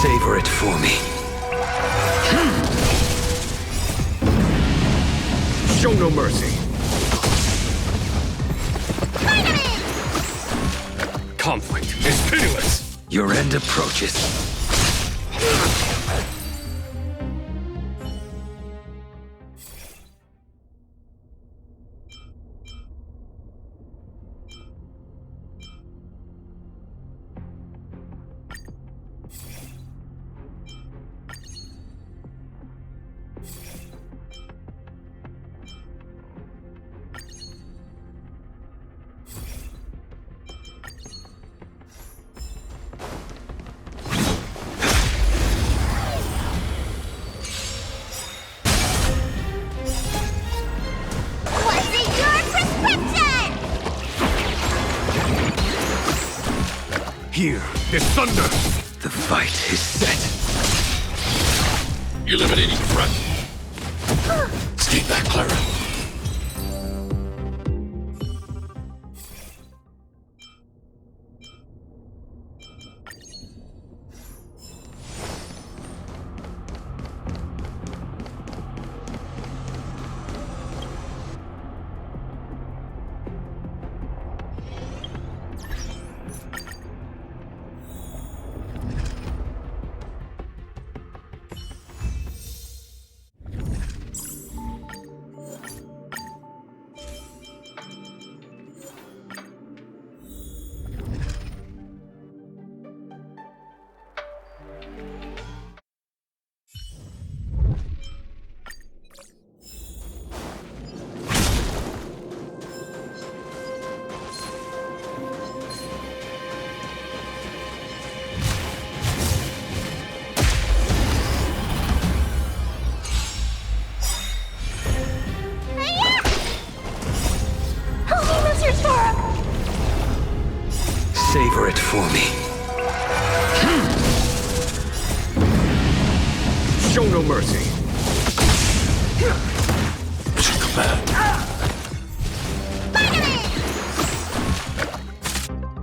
Savor it for me. Show no mercy. Conflict is pitiless. Your end approaches. Here is thunder! The fight is set. Eliminating threat. Stay back, Clara. Savor it for me. Show Show no mercy.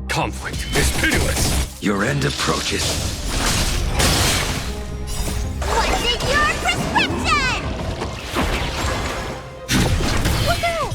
Conflict is pitiless. Your end approaches. What's in your prescription? Woohoo!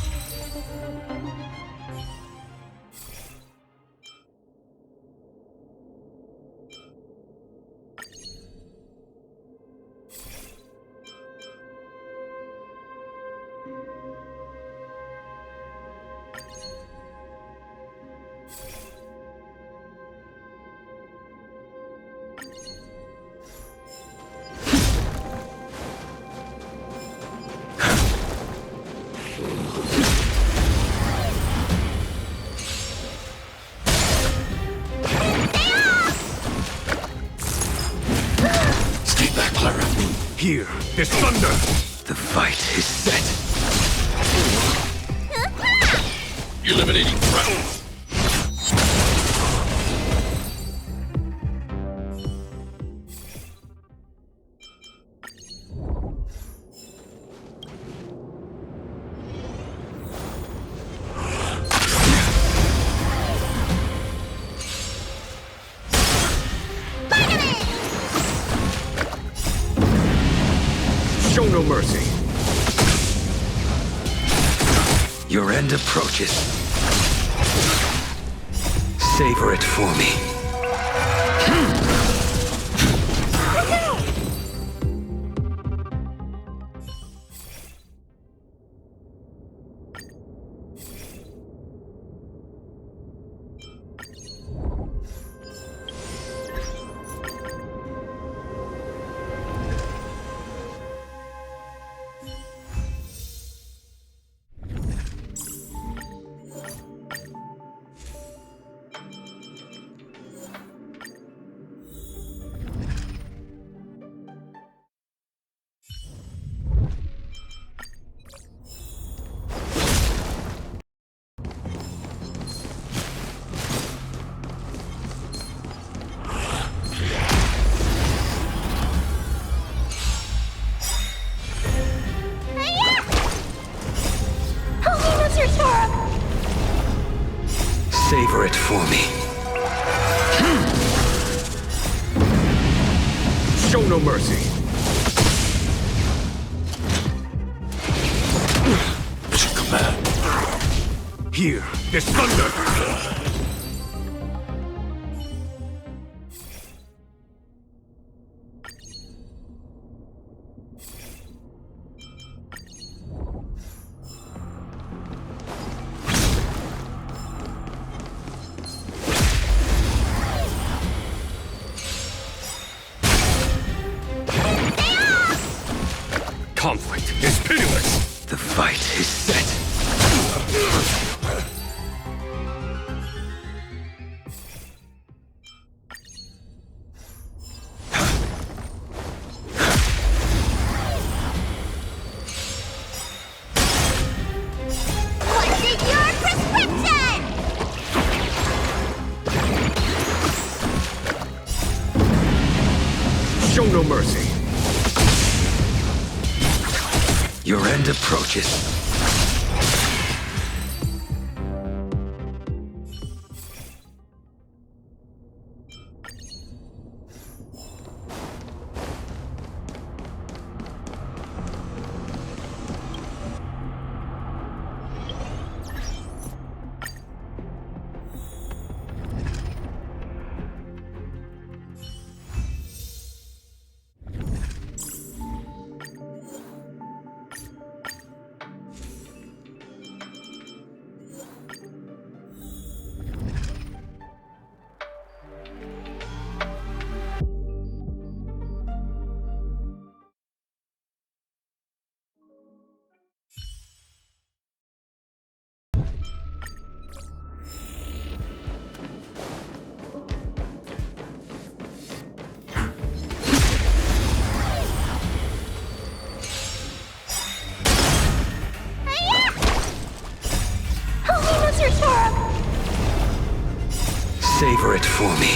Here, this thunder! The fight is set. Eliminating threat. Show no mercy. Your end approaches. Savor it for me. Savor it for me. Show no mercy. Here, this thunder. Conflict is pitiless. The fight is set. What's in your prescription? Show no mercy. Your end approaches. Savor it for me.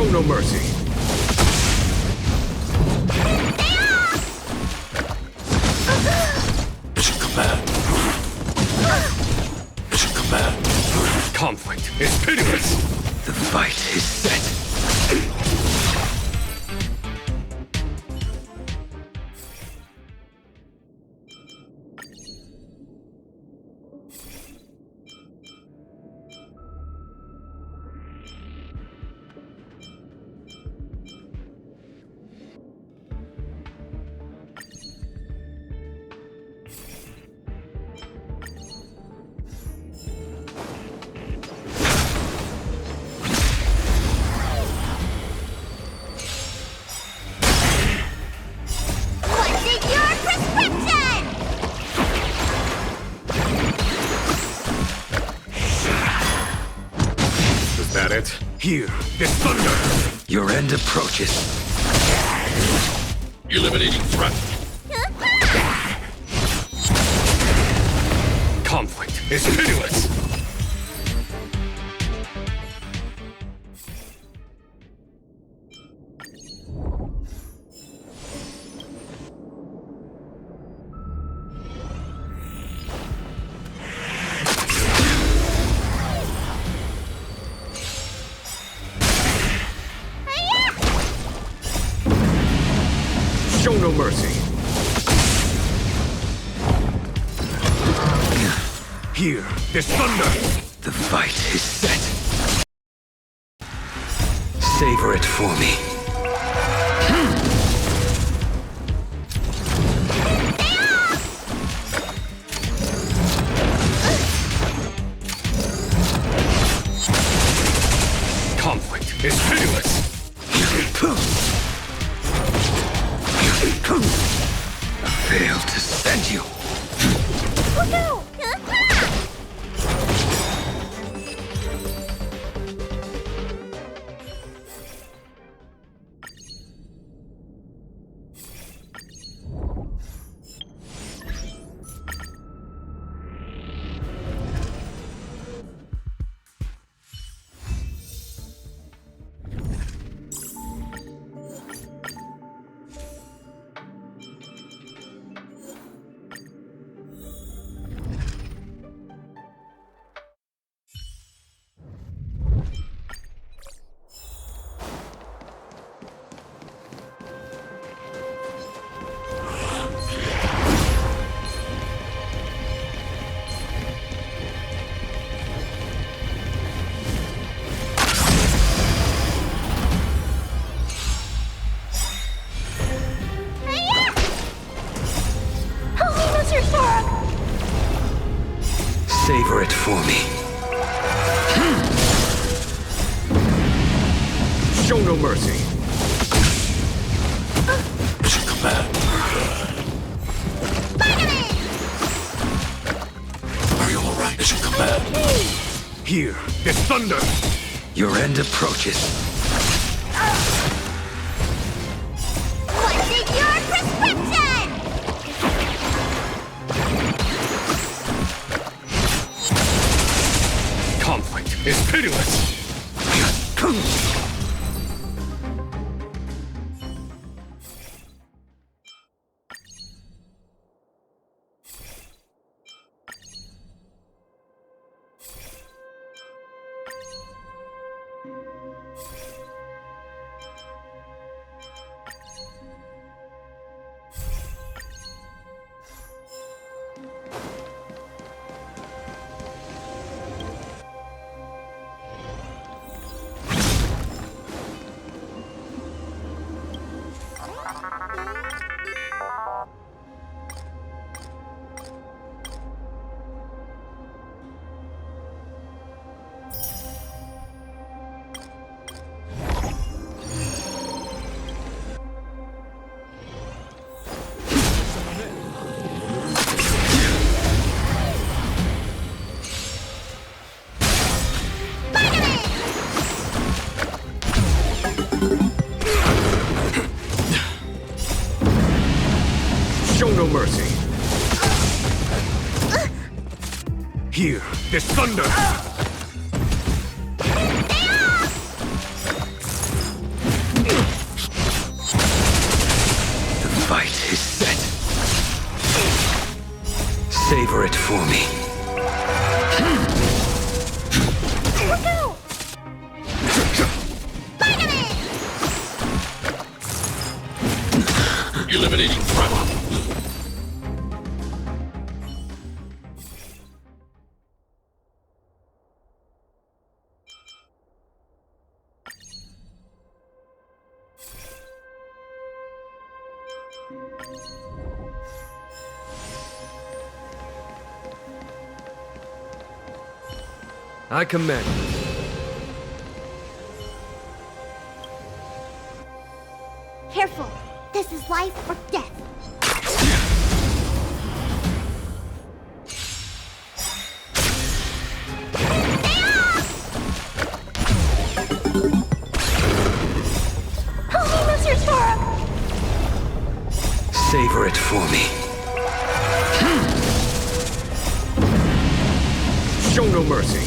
Show no mercy. Conflict is pitiless. The fight is set. Here, this thunder! Your end approaches. Eliminating threat. Conflict is pitiless. Show no mercy. Here, this thunder. The fight is set. Savor it for me. Conflict is pitiless. I failed to send you. Savor it for me. Show no mercy. Are you all right? Here, this thunder. Your end approaches. What's in your prescription? Conflict is pitiless. Show no mercy. Here, this thunder. Eliminating threat. I command. Careful. This is life or death. Savor it for me. Show no mercy.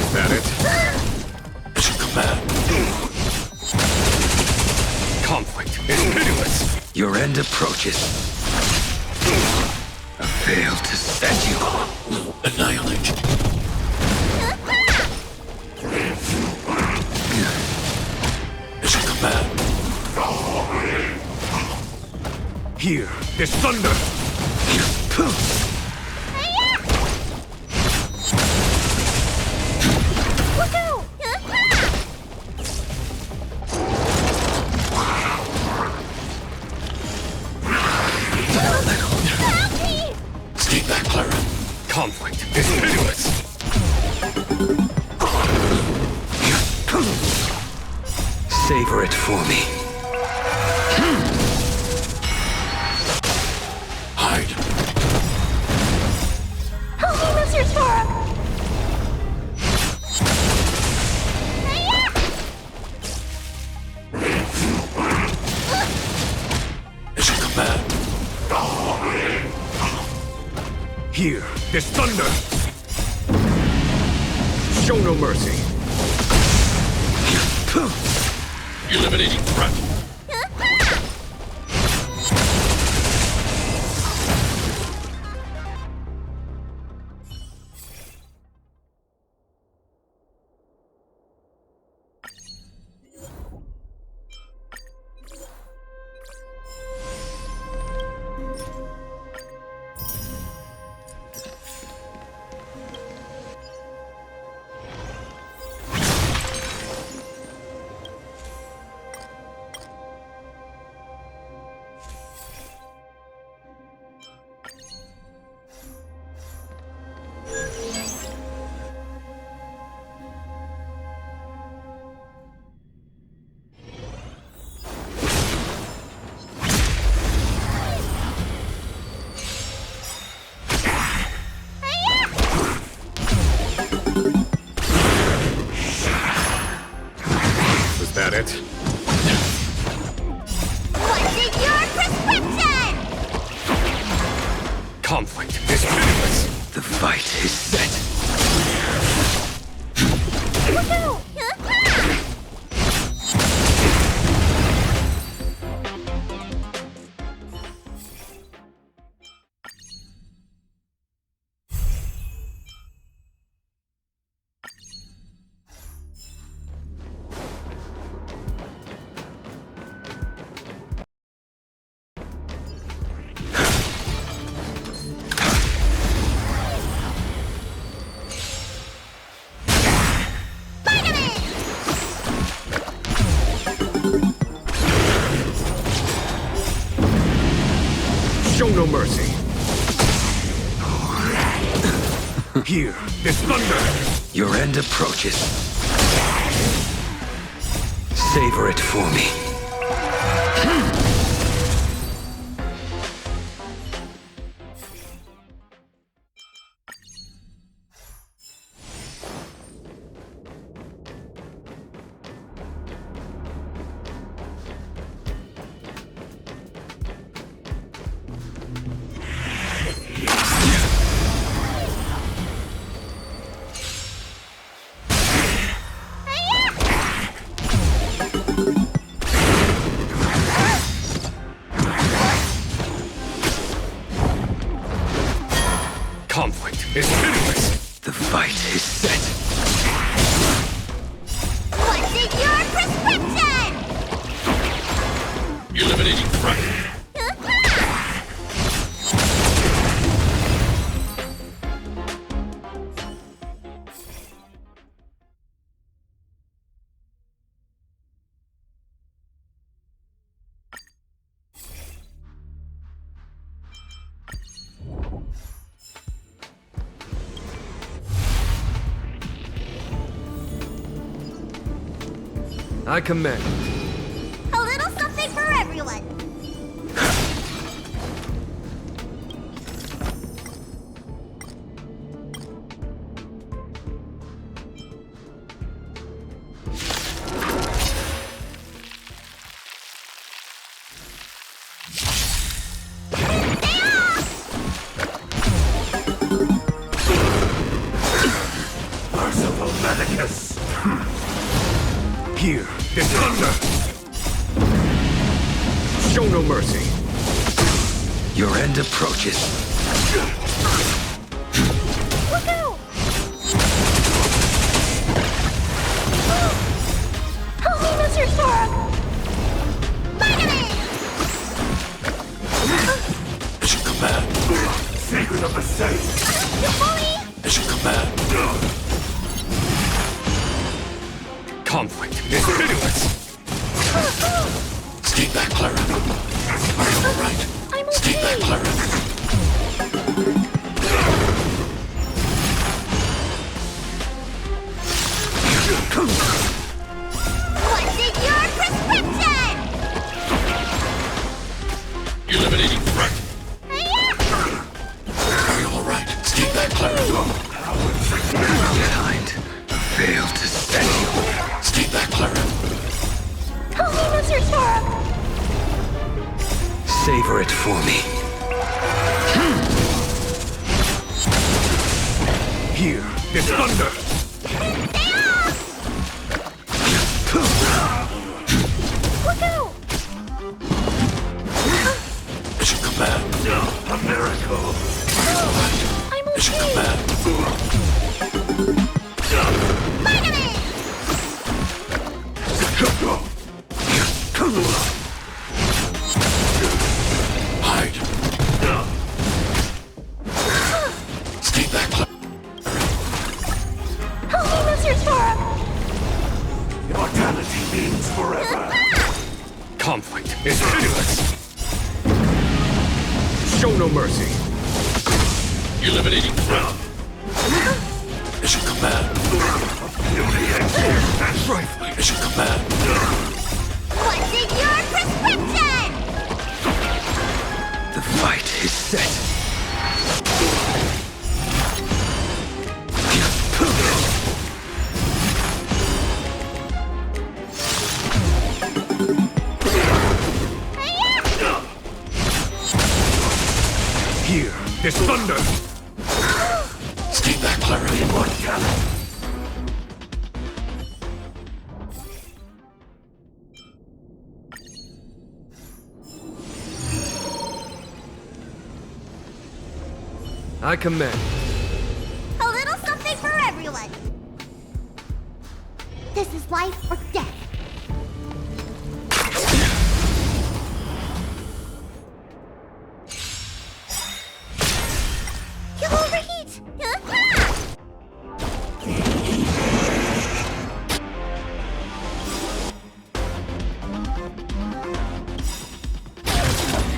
Is that it? It's a command. Conflict is pitiless. Your end approaches. I failed to set you. Annihilate. It's a command. Here, this thunder. Stay back, Clara. Conflict is pitiless. Savor it for me. Hide. It's a command. Here, this thunder. Show no mercy. Eliminating threat. Is that it? What's in your prescription? Conflict is pitiless. The fight is set. Show no mercy. Here, this thunder. Your end approaches. Savor it for me. I command. A little something for everyone. Here, this thunder! Show no mercy. Your end approaches. Look out! Help me, Mr. Sora! Finally! Mission command. Secret of the safe. Fully! Mission command. Conflict is pitiless. Stay back, Clara. Are you all right? I'm okay. Stay back, Clara. What's in your prescription? Eliminating threat. Hi-ya! Are you all right? Stay back, Clara. Behind. Fail to stand you. Stay back, Clara. Help me, Mr. Sora! Savor it for me. Here, this thunder! Look out! Mission command. A miracle. I'm Mission okay. command. Finally! Hide. Stay back, Clara. Help me, Mr. Sora! Immortality means forever. Conflict is pitiless. Show no mercy. Eliminating threat. Mission command. That's right. Mission command. What's in your prescription? The fight is set. Here, this thunder! Stay back, Clara. I command. A little something for everyone. This is life or death. You'll overheat!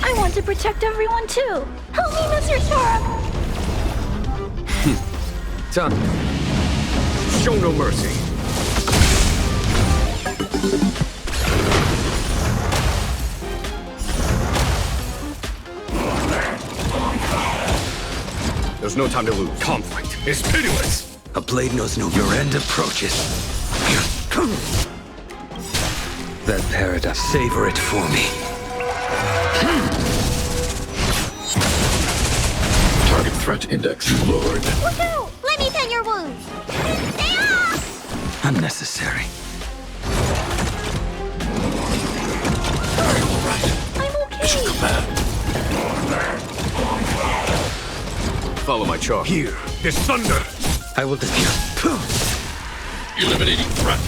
I want to protect everyone too. Help me, Mr. Sora! Time. Show no mercy. There's no time to lose. Conflict is pitiless. A blade knows no. Your end approaches. That paradise. Savor it for me. Target threat index lowered. Look out! Let me tend your wounds. Stay off! Unnecessary. I'm okay. Mission command. Follow my charge. Here, this thunder! I will defeat. Eliminating threat.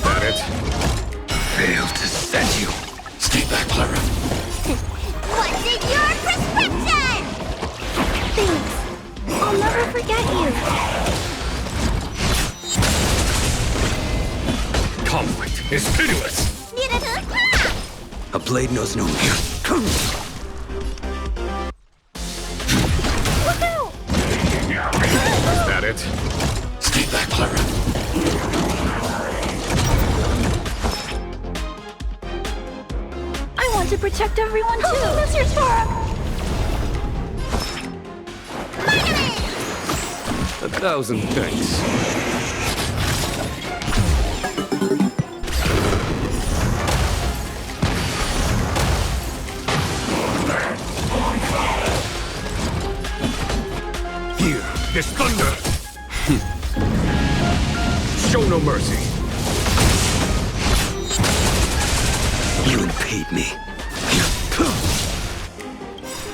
Got it. Fail to set you. Stay back, Clara. What's in your prescription? Thanks. I'll never forget you. Conflict is pitiless. A blade knows no fear. Look out! Is that Clara. I want to protect everyone too. That's your Torah. 1,000 thanks. Here, this thunder! Show no mercy. You impede me.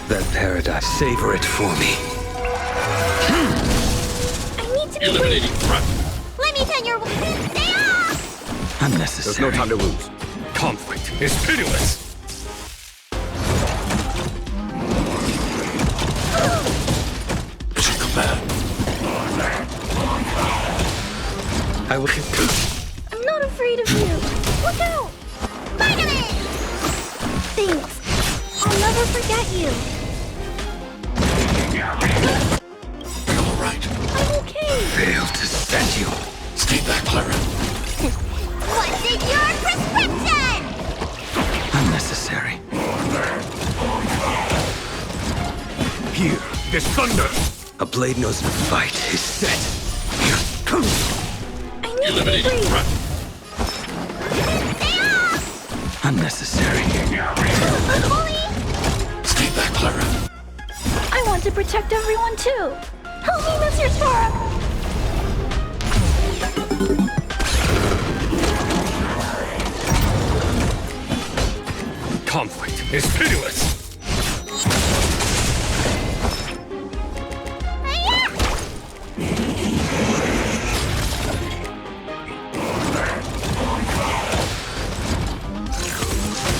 That paradise, savor it for me. I need to be Eliminating threat. Let me turn your stay off! Unnecessary. There's no time to lose. Conflict is pitiless. It's a command. I will... I'm not afraid of you. Look out! Finally! Thanks. I'll never forget you. All right. I'm okay. Fail to send you. Stay back, Clara. What's in your prescription? Unnecessary. Here, this thunder! A blade knows the fight is set. I need to be Eliminating free. threat. Stay off! Unnecessary. Bully! Stay back, Clara. I want to protect everyone too. Help me, Mr. Torah. Conflict is pitiless.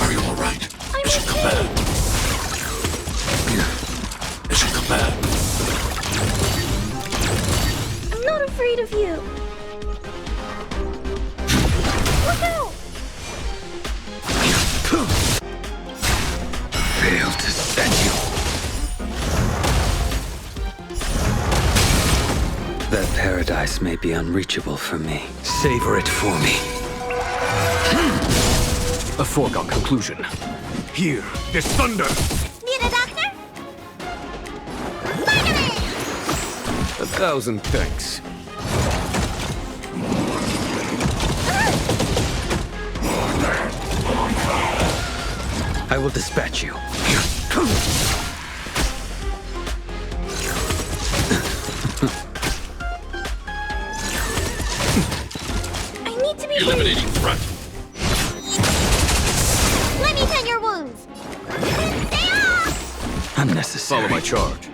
Are you all right? I'm It's a okay. command. It's a command. I'm not afraid of you. Look out! Fail to send you. That paradise may be unreachable for me. Savor it for me. A foregone conclusion. Here, this thunder! Need a doctor? 1,000 thanks. I will dispatch you. I need to be free. Eliminating threat. Let me tend your wounds. Stay off! Unnecessary. Follow my charge.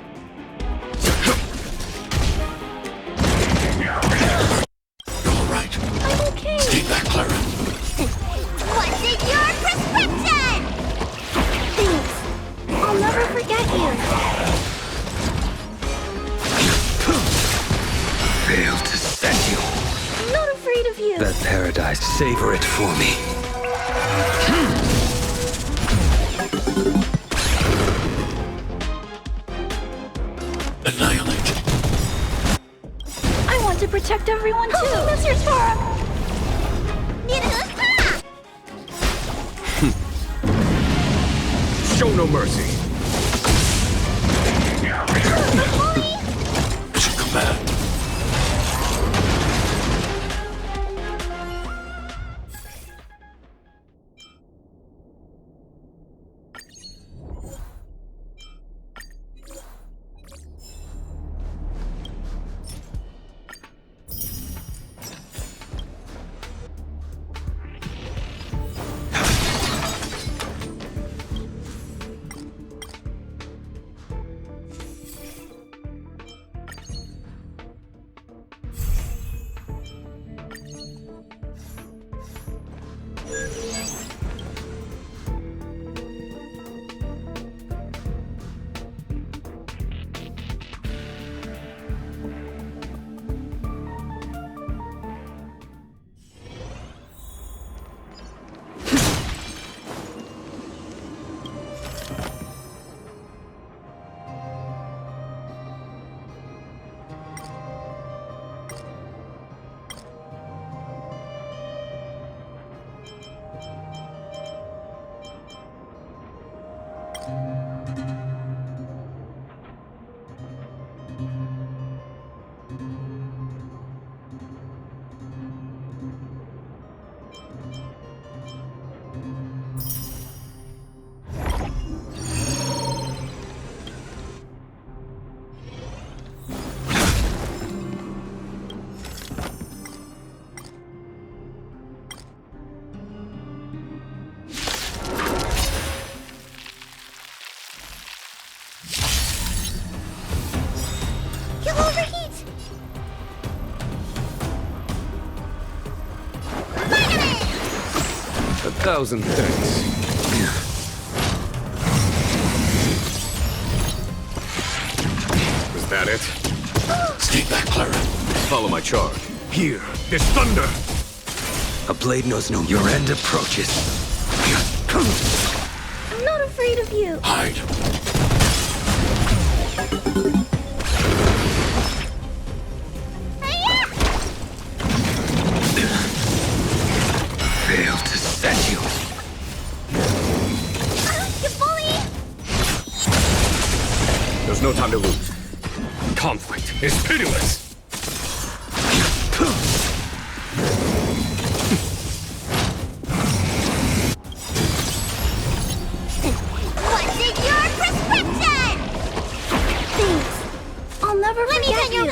All right. I'm okay. Stay back, Clara. What's in your prescription? Thanks. I'll never forget you. Fail to send you. I'm not afraid of you. That paradise, savor it for me. Annihilate. I want to protect everyone too. Mr. Torah. Need a Show no mercy. It's a command. 1,000 thanks. Was that it? Stay back, Clara. Follow my charge. Here, this thunder! A blade knows no... Your end approaches. I'm not afraid of you. Hide. Failed to set you. You bully! There's no time to lose. Conflict is pitiless. What's in your prescription? Thanks. I'll never forget you.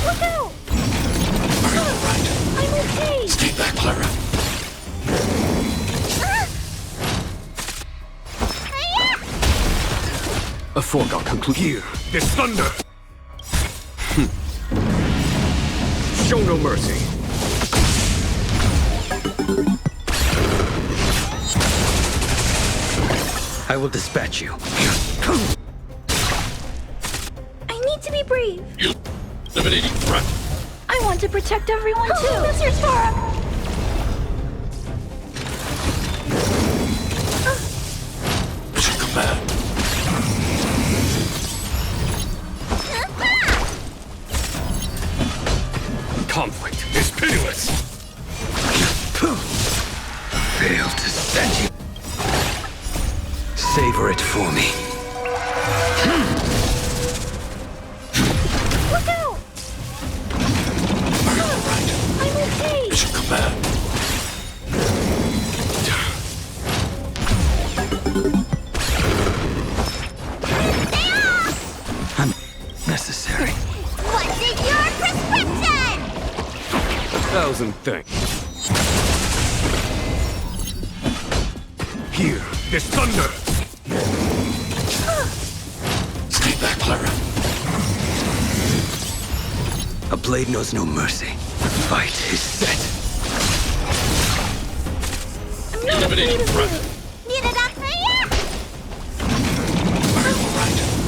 Look out! I'm okay. Stay back, Clara. A foregone conclusion. Here, this thunder! Show no mercy. I will dispatch you. I need to be brave. You eliminating threat. I want to protect everyone too. Mr. Sparrow! Command. Conflict is pitiless. Failed to set you. Savor it for me. Look out! I'm okay. Mission command. Unnecessary. What's in your prescription? 1,000 thanks. Here, this thunder! Stay back, Clara. A blade knows no mercy. The fight is set. I'm not Eliminating afraid threat. of you. Need a doctor here?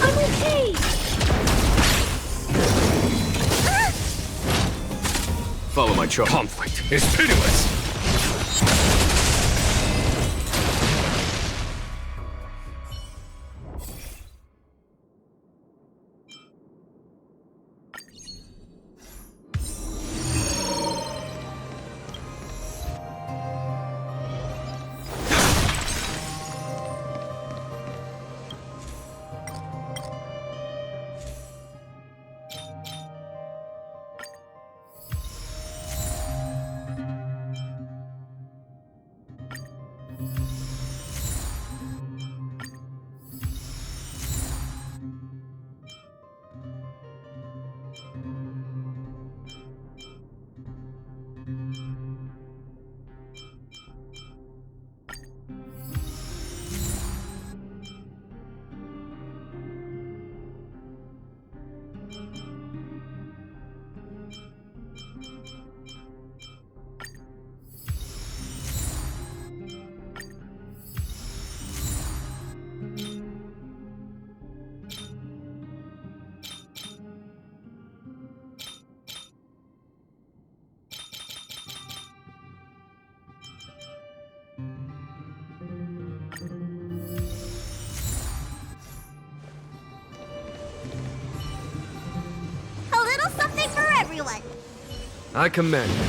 I'm okay. Follow my charge. Conflict is pitiless. A little something for everyone. I commend you.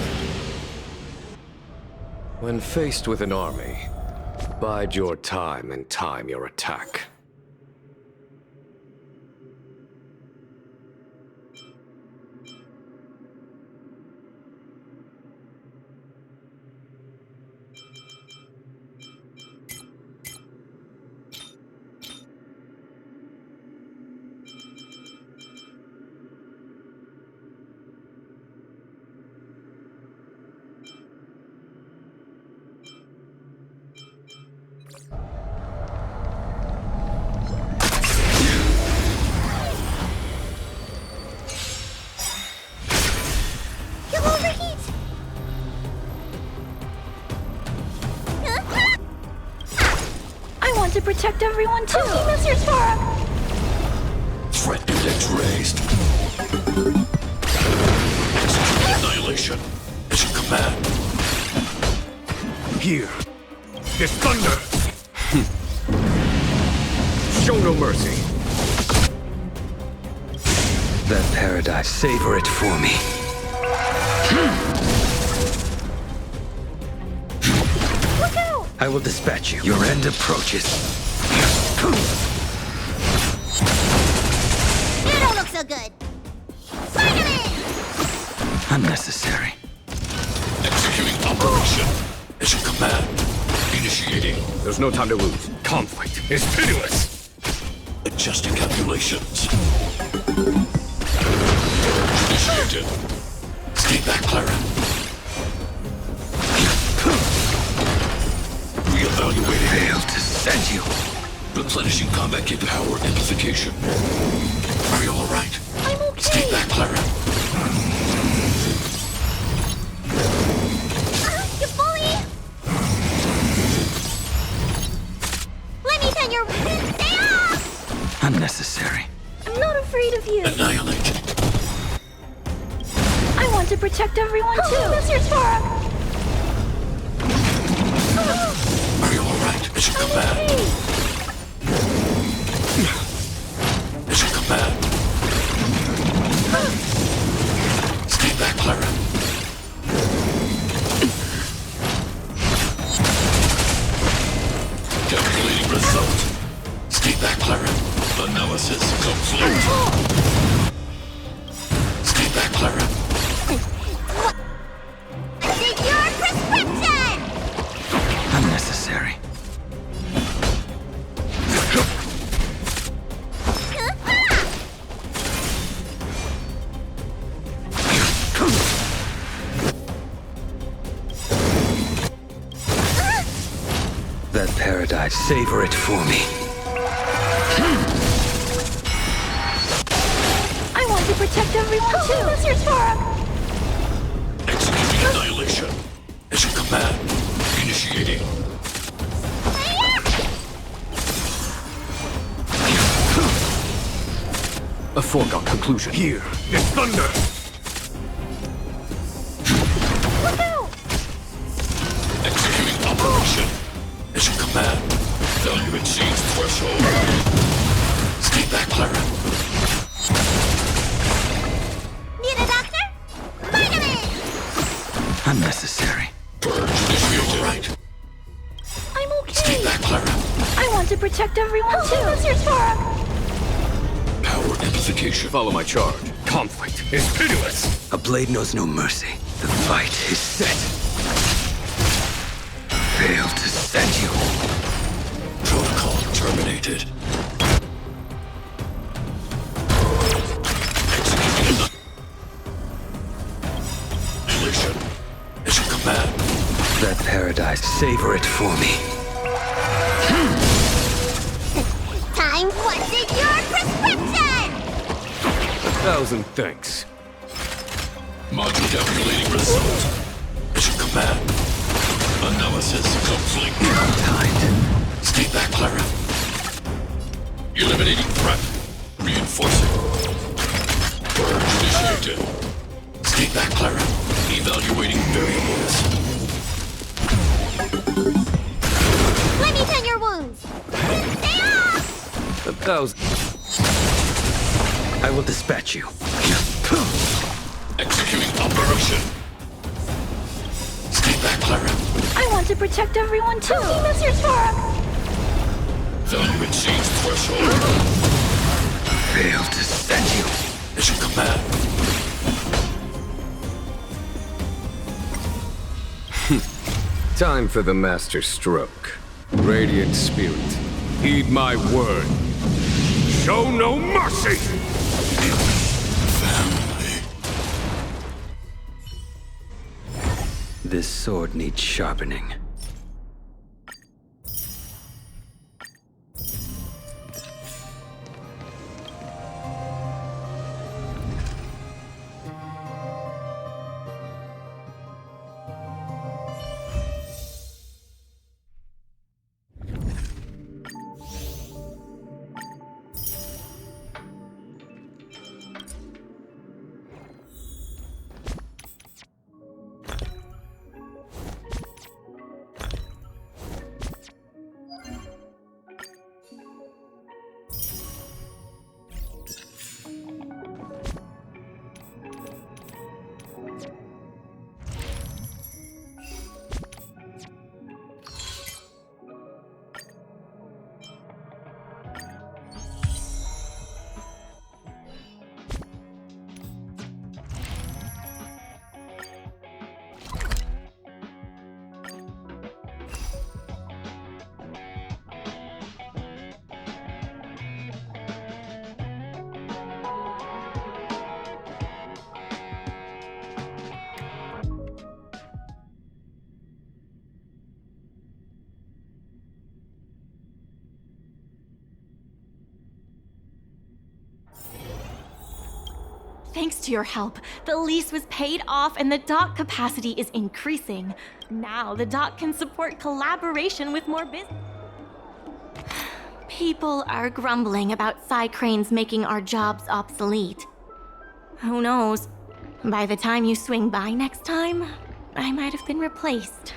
When faced with an army, bide your time and time your attack. protect everyone too. Keep us your Sora. Threat index raised. Execute annihilation. Is your command. Here. This thunder. Show no mercy. That paradise, savor it for me. Look out! I will dispatch you. Your end approaches. You don't look so good. Finally! Unnecessary. Executing operation. Is your command. Initiating. There's no time to lose. Conflict is pitiless. Adjusting calculations. Initiated. Stay back, Clara. Reevaluating. Failed to send you. Replenishing combat kit power amplification. Are you alright? I'm okay. Stay back, Clara. You bully! Let me pin your... Stay off! Unnecessary. I'm not afraid of you. Annihilate. I want to protect everyone too. Keep us your Sora. Are you alright? Is your command. Okay. Is your command. Stay back, Clara. Calculating result. Stay back, Clara. Analysis complete. Stay back, Clara. Take your prescription! Unnecessary. That paradise, savor it for me. I want to protect everyone too. Keep us your Sora. Executing annihilation. Is your command. Initiating. A foregone conclusion. Here, this thunder. Look out! Executing operation. Is your command. Value exceeds threshold. Stay back, Clara. Need a doctor? Vitamin! Unnecessary. Purge initiated. Right. I'm okay. Stay back, Clara. I want to protect everyone too. Keep us your Sora. Power amplification. Follow my charge. Conflict is pitiless. A blade knows no mercy. The fight is set. Failed to send you. Protocol terminated. Executing annihilation. Is your command. That paradise, savor it for me. Time wanted your prescription! 1,000 thanks. Module calculating result. Is your command. Analysis complete. Timed. Stay back, Clara. Eliminating threat. Reinforcing. Purge initiated. Stay back, Clara. Evaluating variables. Let me tend your wounds. Stay off! 1,000. I will dispatch you. Executing operation. Stay back, Clara. I want to protect everyone too. Keep us your Sora. Value exceeds threshold. Failed to send you. Is your command. Time for the master stroke. Radiant spirit, heed my word. Show no mercy! Family. This sword needs sharpening. Thanks to your help, the lease was paid off and the dock capacity is increasing. Now the dock can support collaboration with more business. People are grumbling about cranes making our jobs obsolete. Who knows? By the time you swing by next time, I might have been replaced.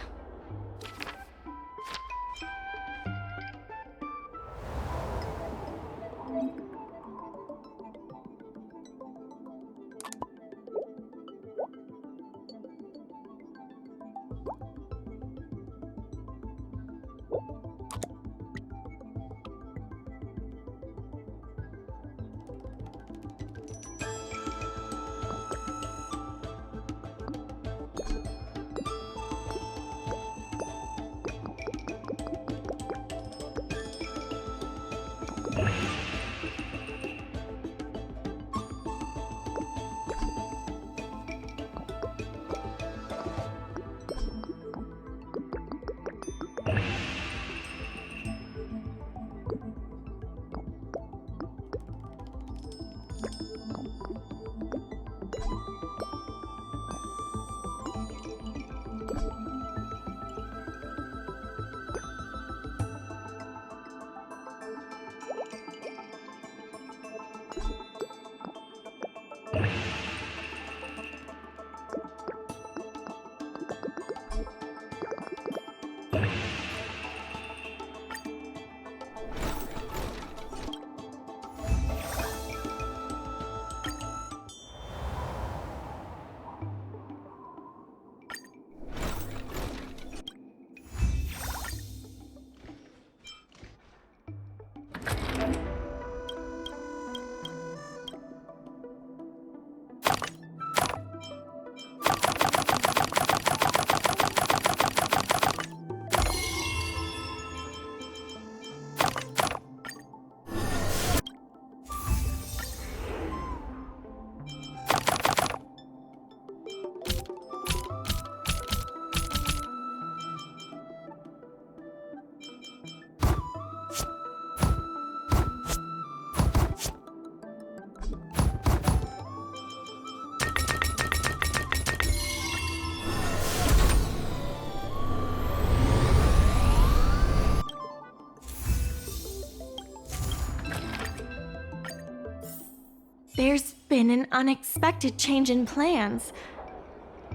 There's been an unexpected change in plans.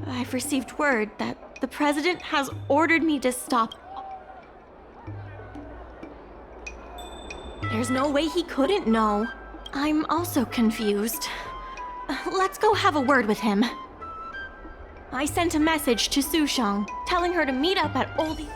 I've received word that the president has ordered me to stop. There's no way he couldn't know. I'm also confused. Let's go have a word with him. I sent a message to Sushang, telling her to meet up at Oldie.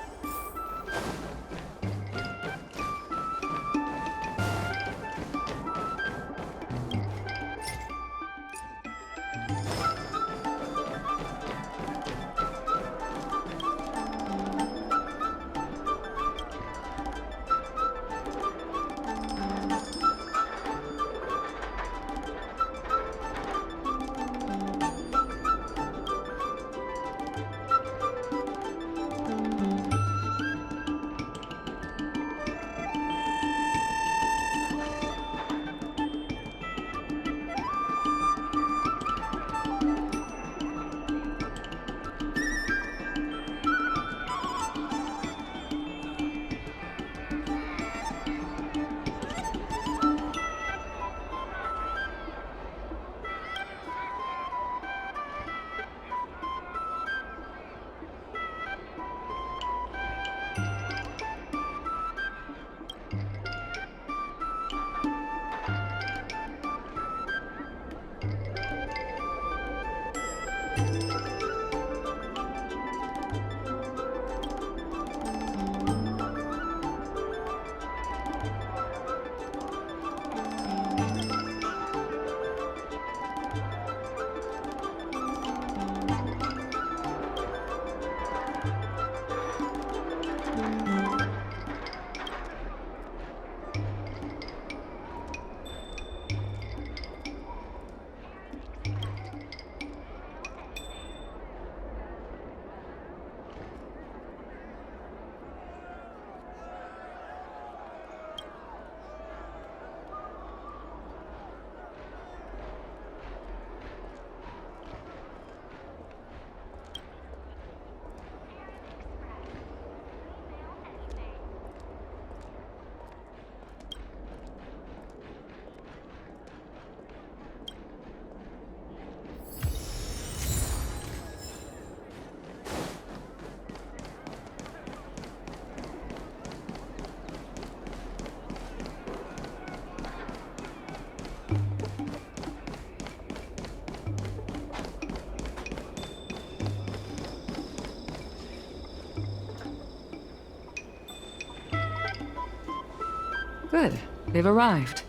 they've arrived.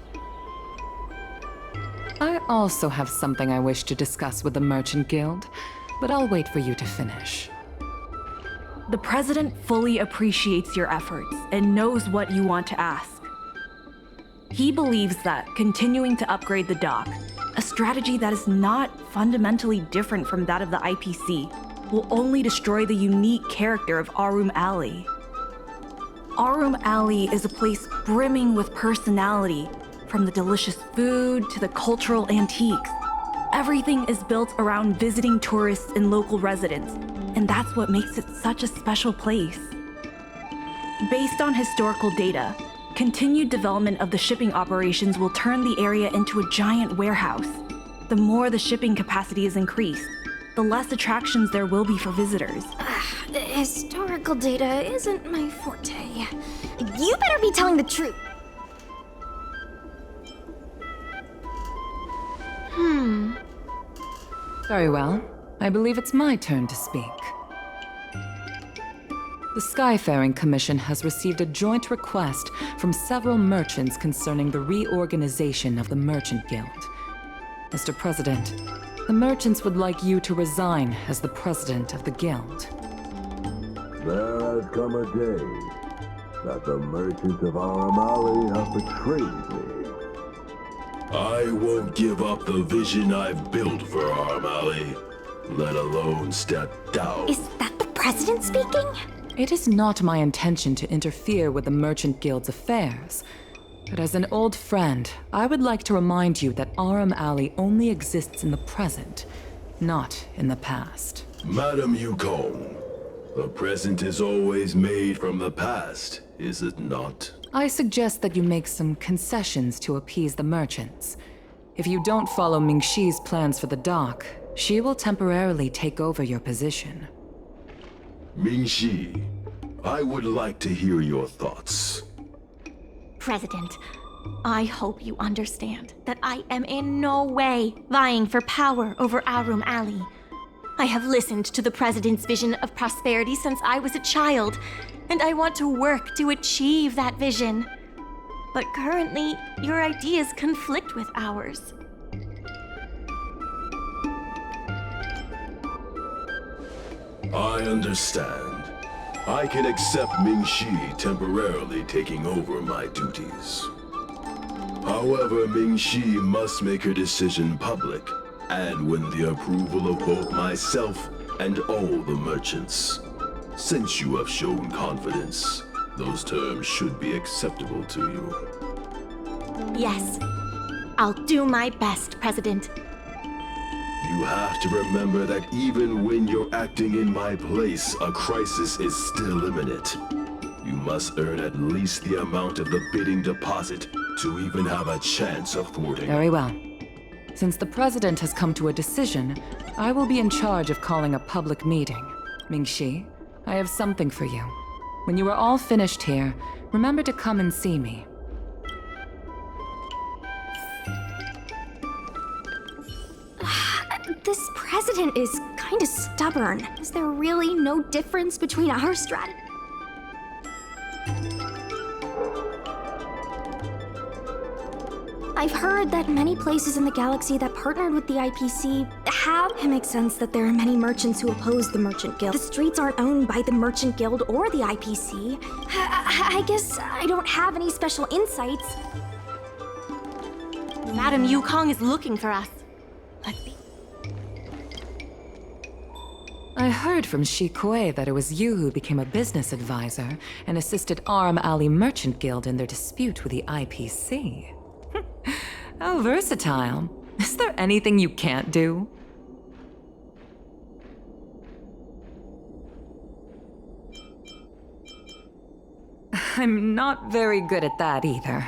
I also have something I wish to discuss with the Merchant Guild, but I'll wait for you to finish. The President fully appreciates your efforts and knows what you want to ask. He believes that continuing to upgrade the dock, a strategy that is not fundamentally different from that of the IPC, will only destroy the unique character of Aurum Alley. Aurum Alley is a place brimming with personality, from the delicious food to the cultural antiques. Everything is built around visiting tourists and local residents, and that's what makes it such a special place. Based on historical data, continued development of the shipping operations will turn the area into a giant warehouse. The more the shipping capacity is increased, the less attractions there will be for visitors. Historical data isn't my forte. You better be telling the truth. Very well. I believe it's my turn to speak. The Skyfaring Commission has received a joint request from several merchants concerning the reorganization of the Merchant Guild. Mr. President, the merchants would like you to resign as the president of the guild. There has come a day that the merchants of Aurum Alley have betrayed me. I won't give up the vision I've built for Aurum Alley, let alone step down. Is that the President speaking? It is not my intention to interfere with the Merchant Guild's affairs, but as an old friend, I would like to remind you that Aurum Alley only exists in the present, not in the past. Madam Yukong, the present is always made from the past, is it not? I suggest that you make some concessions to appease the merchants. If you don't follow Mingxi's plans for the dock, she will temporarily take over your position. Mingxi, I would like to hear your thoughts. President, I hope you understand that I am in no way vying for power over Aurum Alley. I have listened to the President's vision of prosperity since I was a child, and I want to work to achieve that vision. But currently, your ideas conflict with ours. I understand. I can accept Mingxi temporarily taking over my duties. However, Mingxi must make her decision public and win the approval of both myself and all the merchants. Since you have shown confidence, those terms should be acceptable to you. Yes, I'll do my best, President. You have to remember that even when you're acting in my place, a crisis is still imminent. You must earn at least the amount of the bidding deposit to even have a chance of thwarting. Very well. Since the President has come to a decision, I will be in charge of calling a public meeting. Mingxi, I have something for you. When you are all finished here, remember to come and see me. This President is kind of stubborn. Is there really no difference between our strategy? I've heard that many places in the galaxy that partnered with the IPC have... It makes sense that there are many merchants who oppose the Merchant Guild. The streets aren't owned by the Merchant Guild or the IPC. I guess I don't have any special insights. Madam Yukong is looking for us. Let's be... I heard from Shi Kuei that it was you who became a business advisor and assisted Aurum Alley Merchant Guild in their dispute with the IPC. How versatile. Is there anything you can't do? I'm not very good at that either.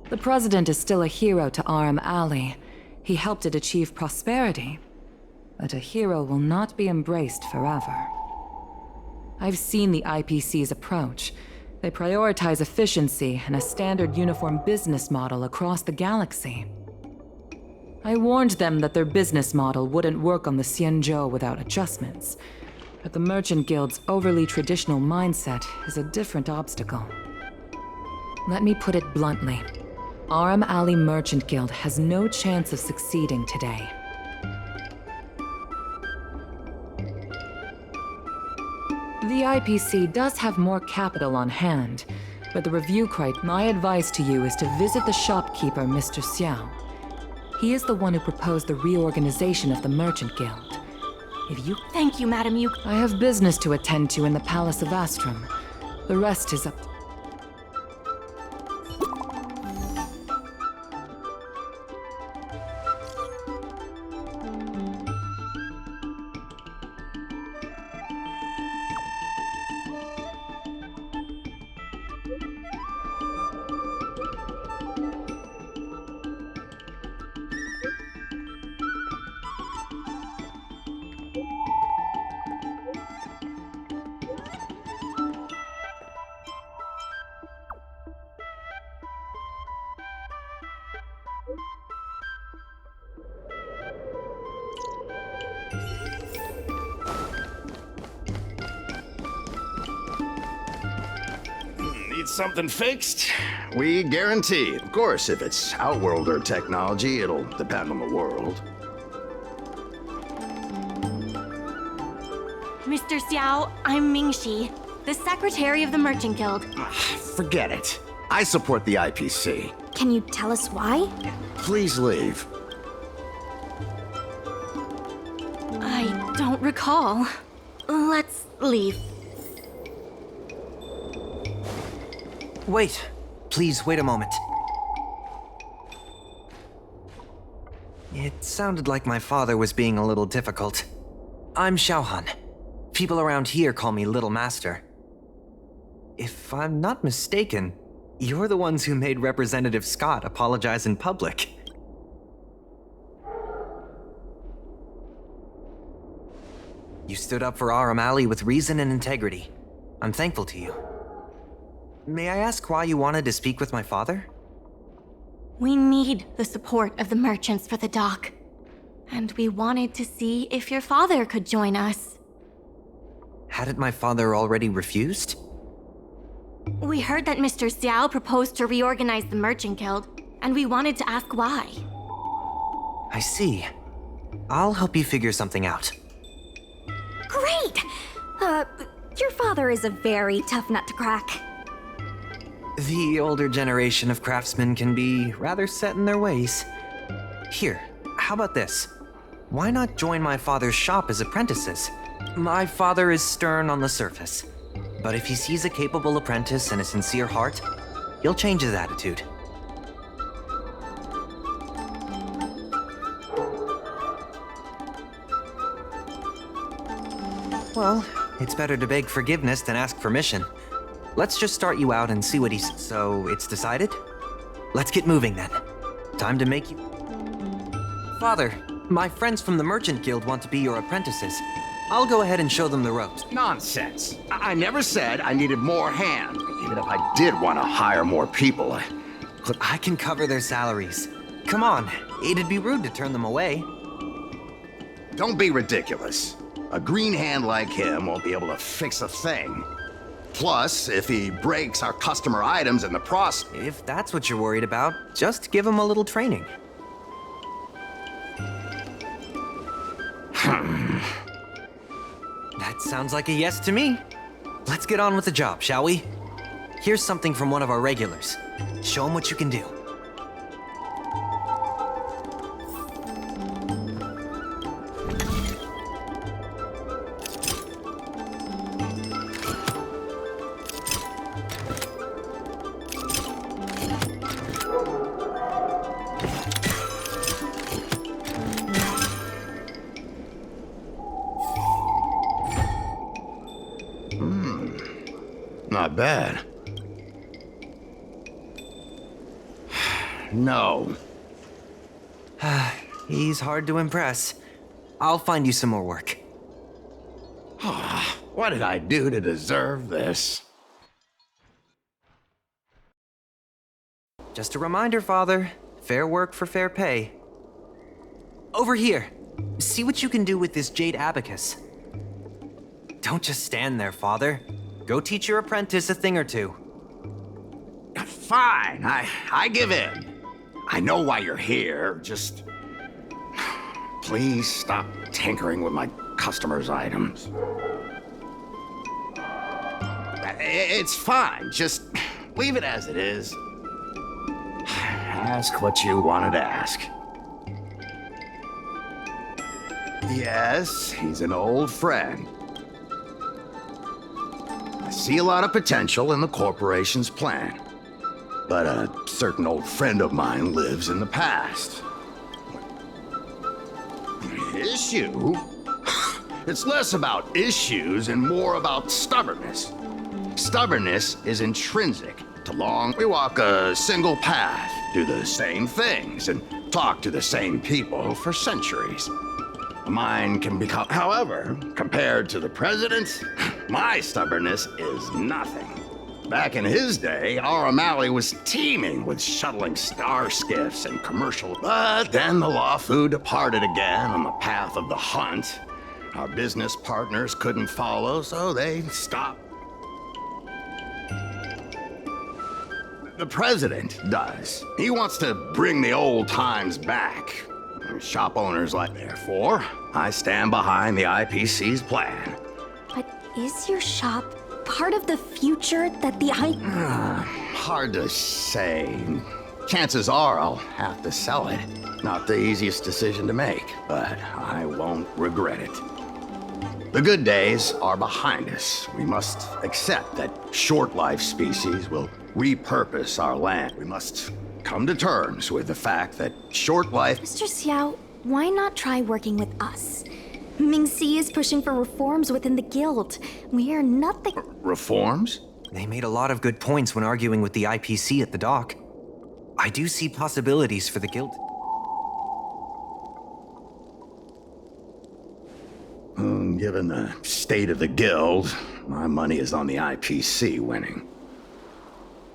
The President is still a hero to Aurum Alley. He helped it achieve prosperity. But a hero will not be embraced forever. I've seen the IPC's approach. They prioritize efficiency and a standard uniform business model across the galaxy. I warned them that their business model wouldn't work on the Xianzhou without adjustments, but the Merchant Guild's overly traditional mindset is a different obstacle. Let me put it bluntly. Arum Alley Merchant Guild has no chance of succeeding today. The IPC does have more capital on hand, but the review my advice to you is to visit the shopkeeper, Mr. Xiao. He is the one who proposed the reorganization of the Merchant Guild. If you... Thank you, Madam Yu. I have business to attend to in the Palace of Astrum. The rest is up... Need something fixed? We guarantee. Of course, if it's Outworlder technology, it'll depend on the world. Mr. Xiao, I'm Mingxi, the secretary of the Merchant Guild. Forget it. I support the IPC. Can you tell us why? Please leave. I don't recall. Let's leave. Wait. Please wait a moment. It sounded like my father was being a little difficult. I'm Xiaohan. People around here call me Little Master. If I'm not mistaken, you're the ones who made Representative Scott apologize in public. You stood up for Arum Alley with reason and integrity. I'm thankful to you. May I ask why you wanted to speak with my father? We need the support of the merchants for the dock. And we wanted to see if your father could join us. Hadn't my father already refused? We heard that Mr. Xiao proposed to reorganize the Merchant Guild, and we wanted to ask why. I see. I'll help you figure something out. Great! Your father is a very tough nut to crack. The older generation of craftsmen can be rather set in their ways. Here, how about this? Why not join my father's shop as apprentices? My father is stern on the surface, but if he sees a capable apprentice and a sincere heart, he'll change his attitude. Well, it's better to beg forgiveness than ask permission. Let's just start you out and see what he's... So, it's decided? Let's get moving then. Time to make you... Father, my friends from the Merchant Guild want to be your apprentices. I'll go ahead and show them the ropes. Nonsense. I never said I needed more hands. Even if I did want to hire more people, I can cover their salaries. Come on, it'd be rude to turn them away. Don't be ridiculous. A green hand like him won't be able to fix a thing. Plus, if he breaks our customer items in the process... If that's what you're worried about, just give him a little training. That sounds like a yes to me. Let's get on with the job, shall we? Here's something from one of our regulars. Show him what you can do. Not bad. No. He's hard to impress. I'll find you some more work. What did I do to deserve this? Just a reminder, Father. Fair work for fair pay. Over here. See what you can do with this jade abacus. Don't just stand there, Father. Go teach your apprentice a thing or two. Fine, I give in. I know why you're here, just... Please stop tinkering with my customers' items. It's fine, just leave it as it is. Ask what you wanted to ask. Yes, he's an old friend. I see a lot of potential in the corporation's plan. But a certain old friend of mine lives in the past. Issue? It's less about issues and more about stubbornness. Stubbornness is intrinsic to long. We walk a single path, do the same things, and talk to the same people for centuries. Mine can become, however, compared to the president, my stubbornness is nothing. Back in his day, Aurum Alley was teeming with shuttling star skiffs and commercial. But then the Lawfu departed again on the path of the hunt. Our business partners couldn't follow, so they stopped. The president does. He wants to bring the old times back. Shop owners like, therefore, I stand behind the IPC's plan. But is your shop part of the future that the Hard to say. Chances are I'll have to sell it. Not the easiest decision to make, but I won't regret it. The good days are behind us. We must accept that short-life species will repurpose our land. We must come to terms with the fact that short life... Mr. Xiao, why not try working with us? Ming-Si is pushing for reforms within the guild. We are nothing... Reforms? They made a lot of good points when arguing with the IPC at the dock. I do see possibilities for the guild. Given the state of the guild, my money is on the IPC winning.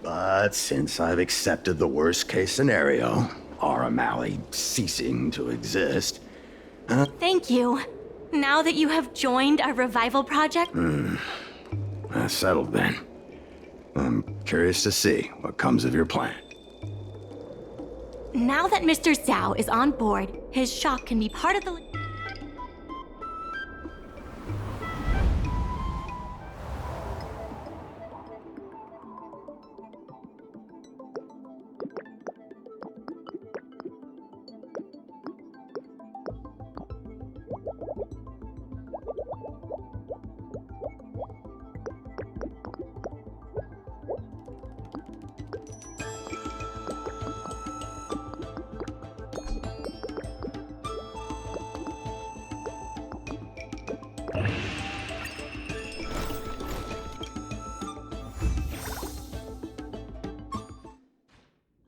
But since I've accepted the worst-case scenario, Aurum Alley ceasing to exist... Thank you. Now that you have joined our revival project... That's settled then. I'm curious to see what comes of your plan. Now that Mr. Xiao is on board, his shop can be part of the...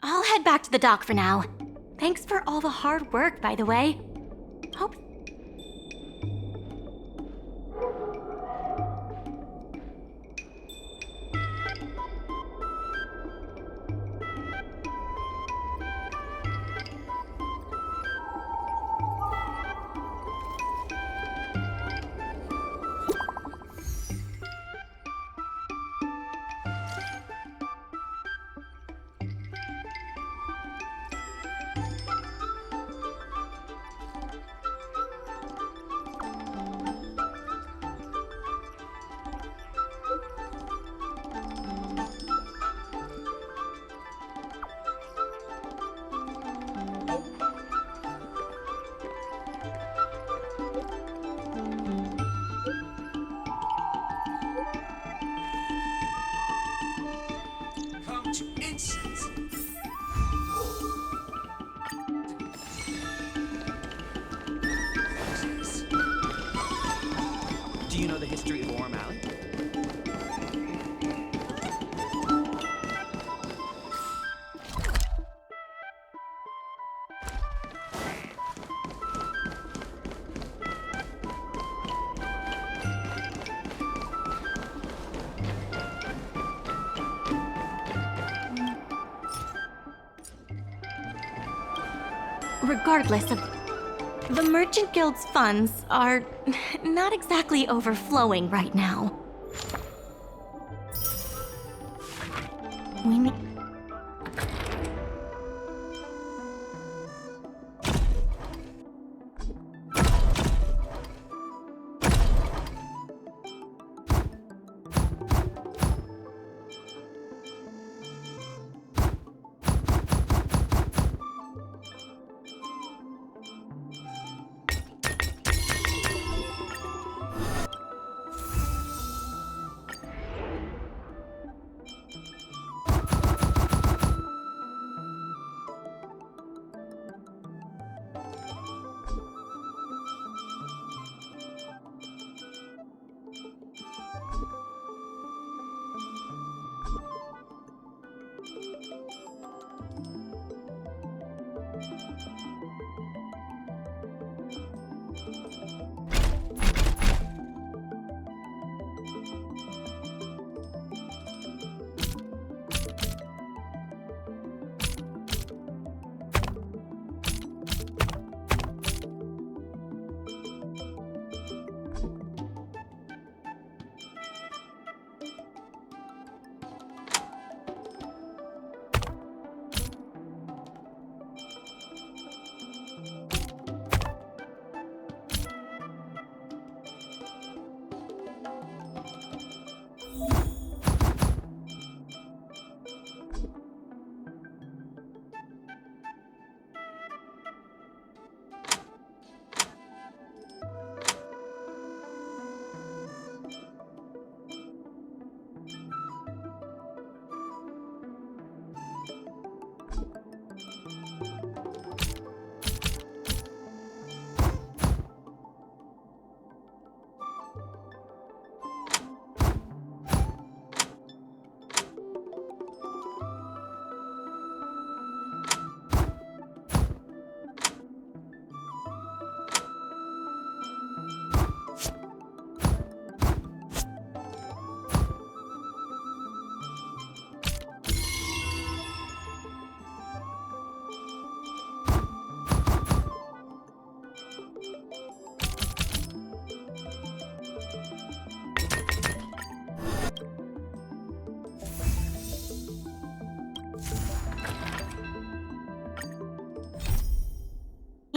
I'll head back to the dock for now. Thanks for all the hard work, by the way. Hope... Do you know the history of Aurum Alley? Regardless of... The Merchant Guild's funds are not exactly overflowing right now.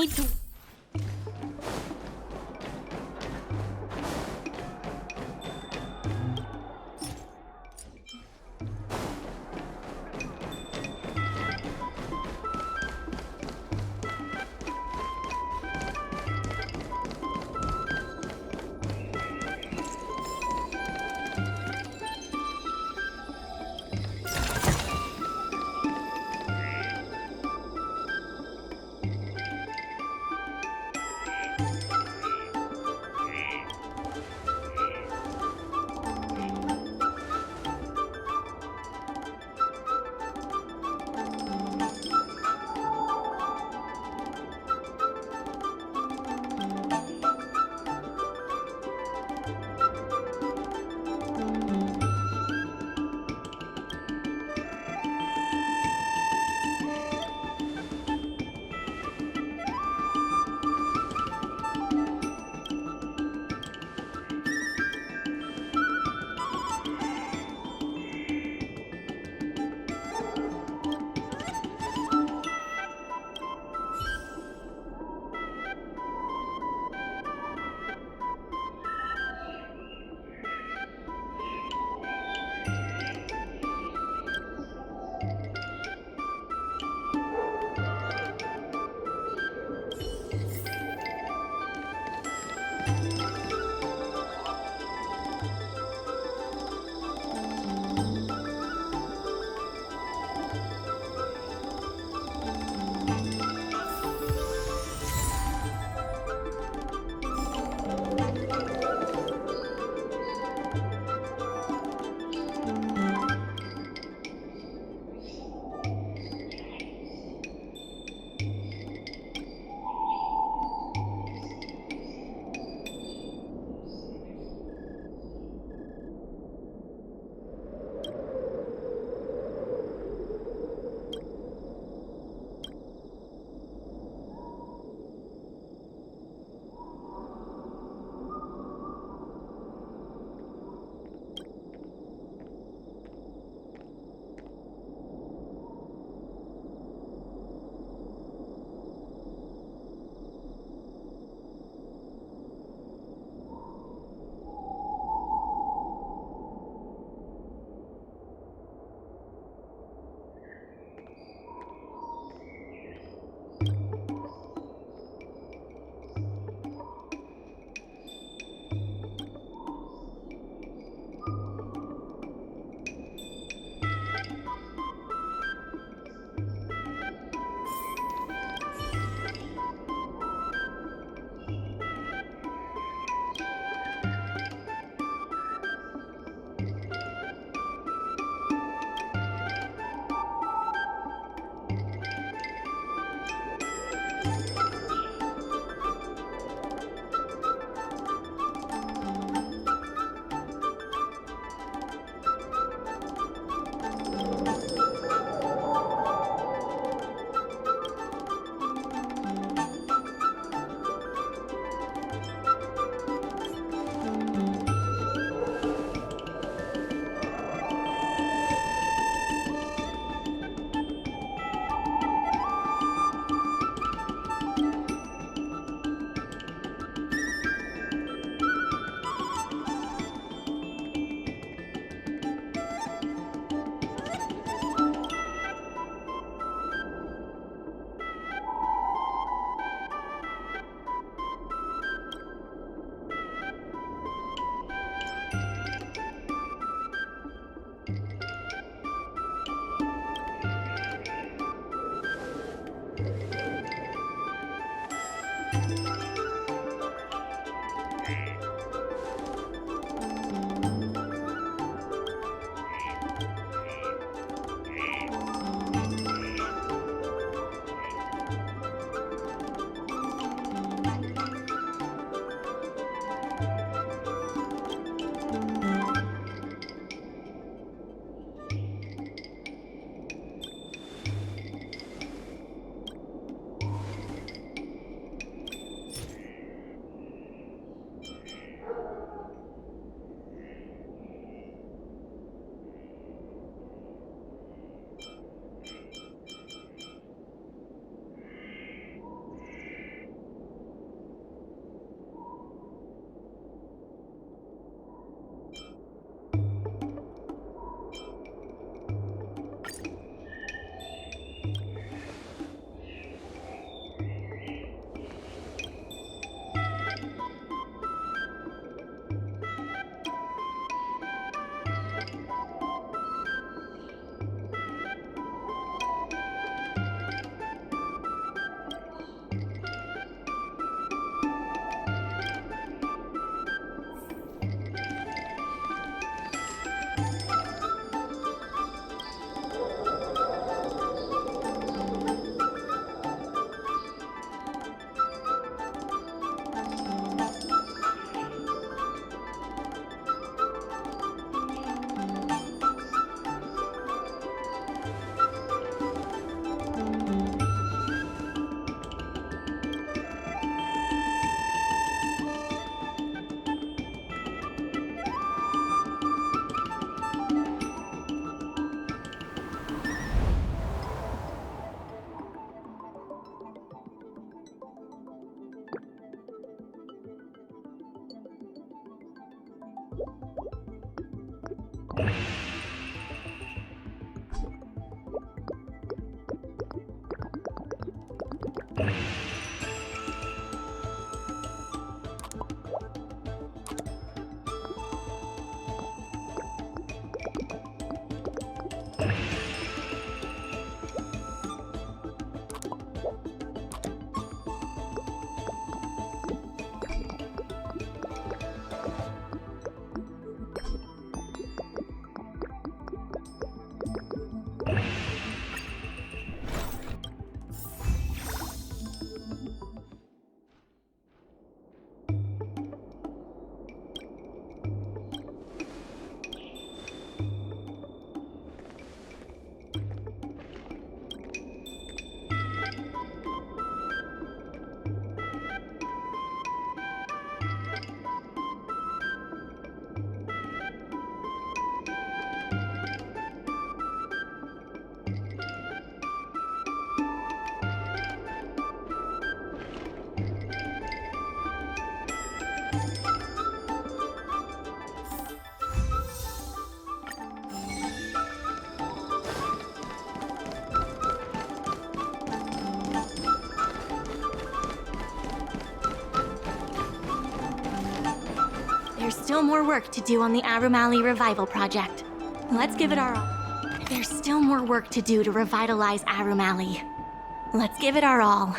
need to. There's still more work to do on the Arum Alley Revival Project. Let's give it our all. There's still more work to do to revitalize Arum Alley. Let's give it our all.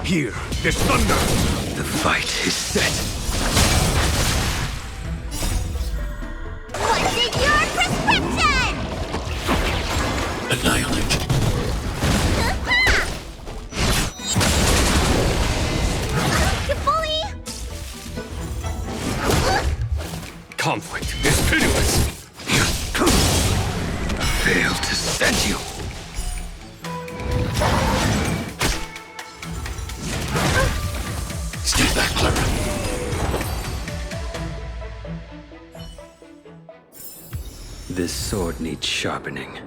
Hear this thunder! The fight is set. What's in your prescription? Annihilate. Bully! Conflict is pitiless! I failed to send you. Stay back, Clara. This sword needs sharpening.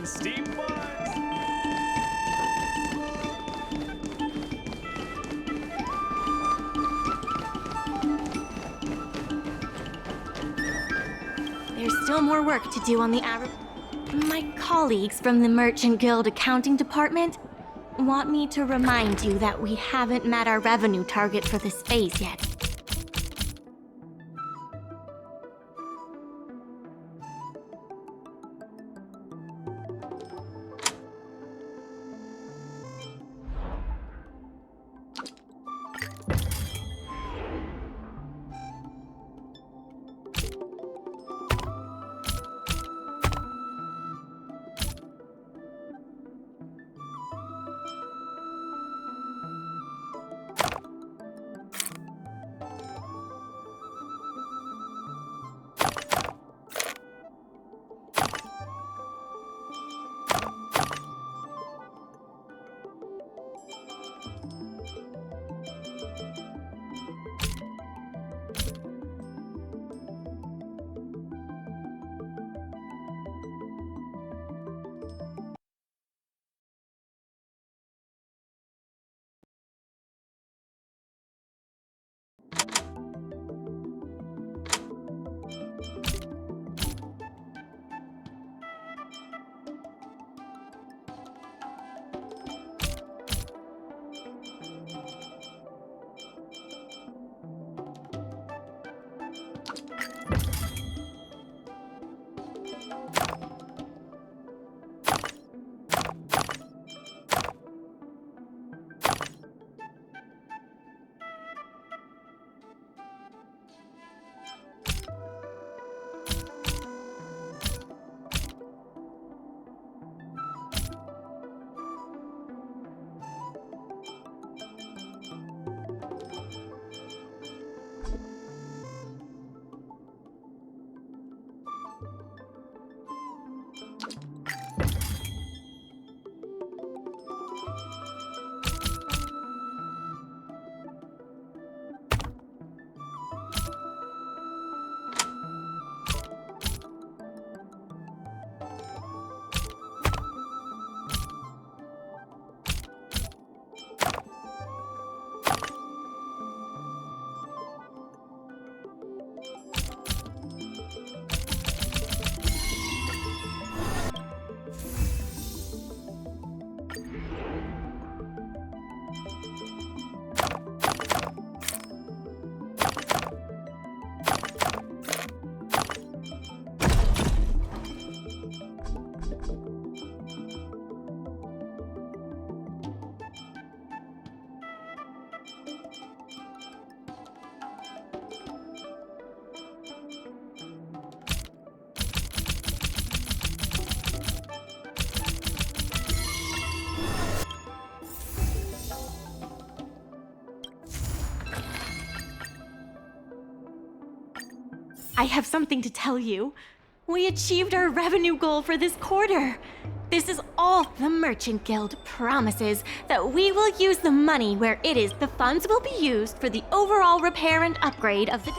some steam buns. There's still more work to do on the My colleagues from the Merchant Guild Accounting Department want me to remind you that we haven't met our revenue target for this phase yet. I have something to tell you. We achieved our revenue goal for this quarter. This is all the Merchant Guild promises that we will use the money where it is. The funds will be used for the overall repair and upgrade of the...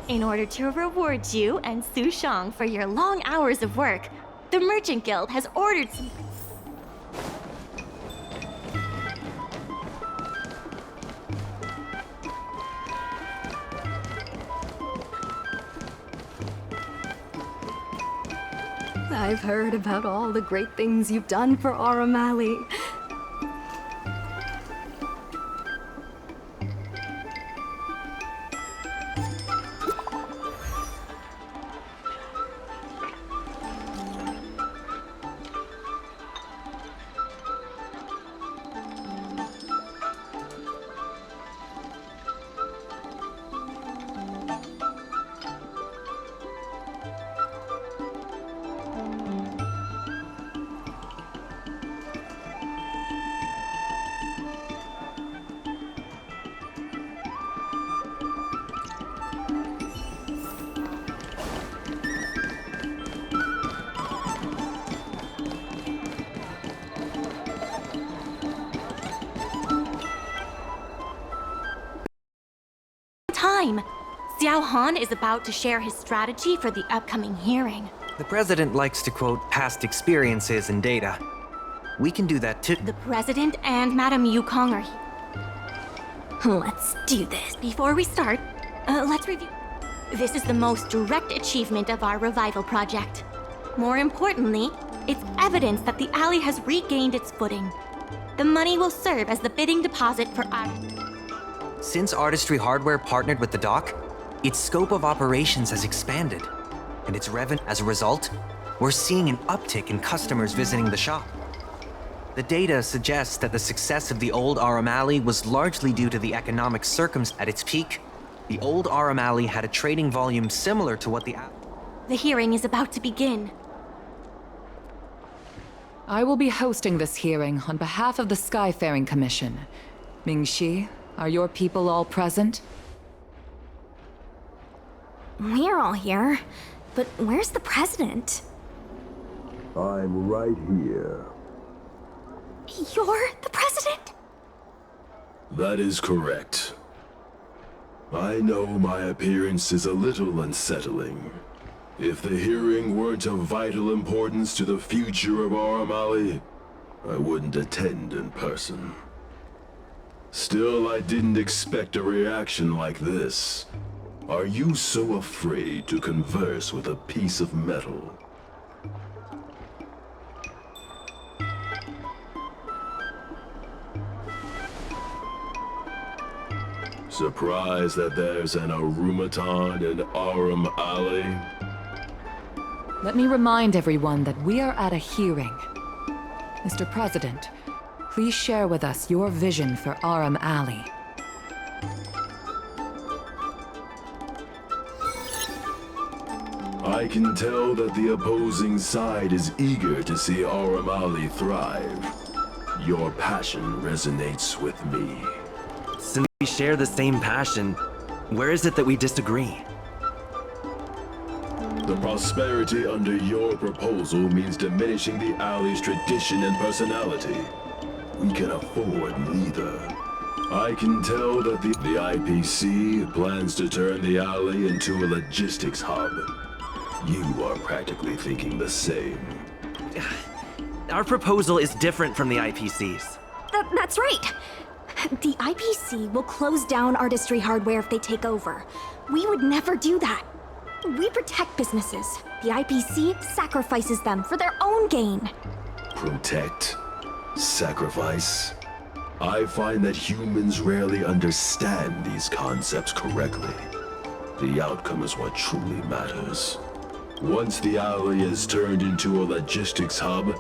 In order to reward you and Su Shang for your long hours of work, the Merchant Guild has ordered some... I've heard about all the great things you've done for Aurum Alley. Xiao Han is about to share his strategy for the upcoming hearing. The president likes to quote past experiences and data. We can do that too. The president and Madame Yukong are here. Let's do this. Before we start, let's review. This is the most direct achievement of our revival project. More importantly, it's evidence that the alley has regained its footing. The money will serve as the bidding deposit for our... Since Artistry Hardware partnered with the dock, its scope of operations has expanded, and its revenue. As a result, we're seeing an uptick in customers visiting the shop. The data suggests that the success of the old Aurum Alley was largely due to the economic circumstances. At its peak, the old Aurum Alley had a trading volume similar to what the... The hearing is about to begin. I will be hosting this hearing on behalf of the Skyfaring Commission. Ming-Shi, are your people all present? We're all here, but where's the president? I'm right here. You're the president? That is correct. I know my appearance is a little unsettling. If the hearing weren't of vital importance to the future of Aurum Alley, I wouldn't attend in person. Still, I didn't expect a reaction like this. Are you so afraid to converse with a piece of metal? Surprised that there's an Aurumaton in Aurum Alley? Let me remind everyone that we are at a hearing. Mr. President, please share with us your vision for Aurum Alley. I can tell that the opposing side is eager to see Aurumali thrive. Your passion resonates with me. Since we share the same passion, where is it that we disagree? The prosperity under your proposal means diminishing the alley's tradition and personality. We can afford neither. I can tell that the IPC plans to turn the alley into a logistics hub. You are practically thinking the same. Our proposal is different from the IPC's. That's right. The IPC will close down artistry hardware if they take over. We would never do that. We protect businesses. The IPC sacrifices them for their own gain. Protect? Sacrifice? I find that humans rarely understand these concepts correctly. The outcome is what truly matters. Once the alley is turned into a logistics hub,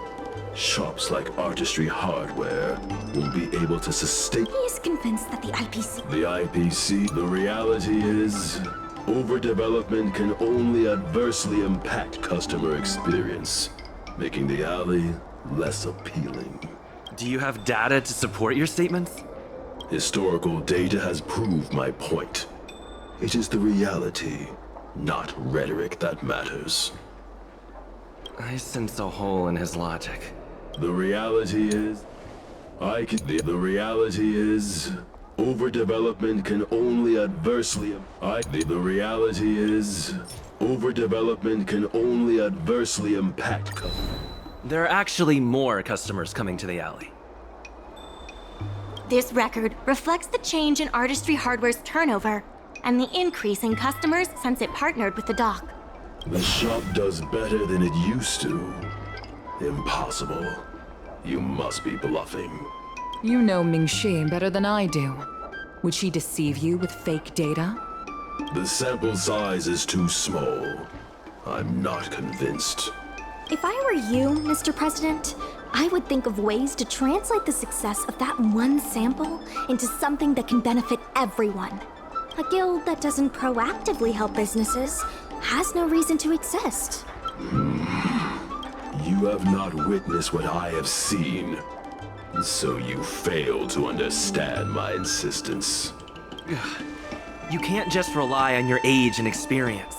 shops like Artistry Hardware will be able to sustain— He is convinced that the IPC— the reality is, overdevelopment can only adversely impact customer experience, making the alley less appealing. Do you have data to support your statements? Historical data has proved my point. It is the reality, not rhetoric, that matters. I sense a hole in his logic. The reality is, overdevelopment can only adversely— overdevelopment can only adversely impact— There are actually more customers coming to the alley. This record reflects the change in Artistry Hardware's turnover and the increase in customers since it partnered with the dock. The shop does better than it used to. Impossible. You must be bluffing. You know Ming-Shi better than I do. Would she deceive you with fake data? The sample size is too small. I'm not convinced. If I were you, Mr. President, I would think of ways to translate the success of that one sample into something that can benefit everyone. A guild that doesn't proactively help businesses has no reason to exist. You have not witnessed what I have seen, so you fail to understand my insistence. You can't just rely on your age and experience.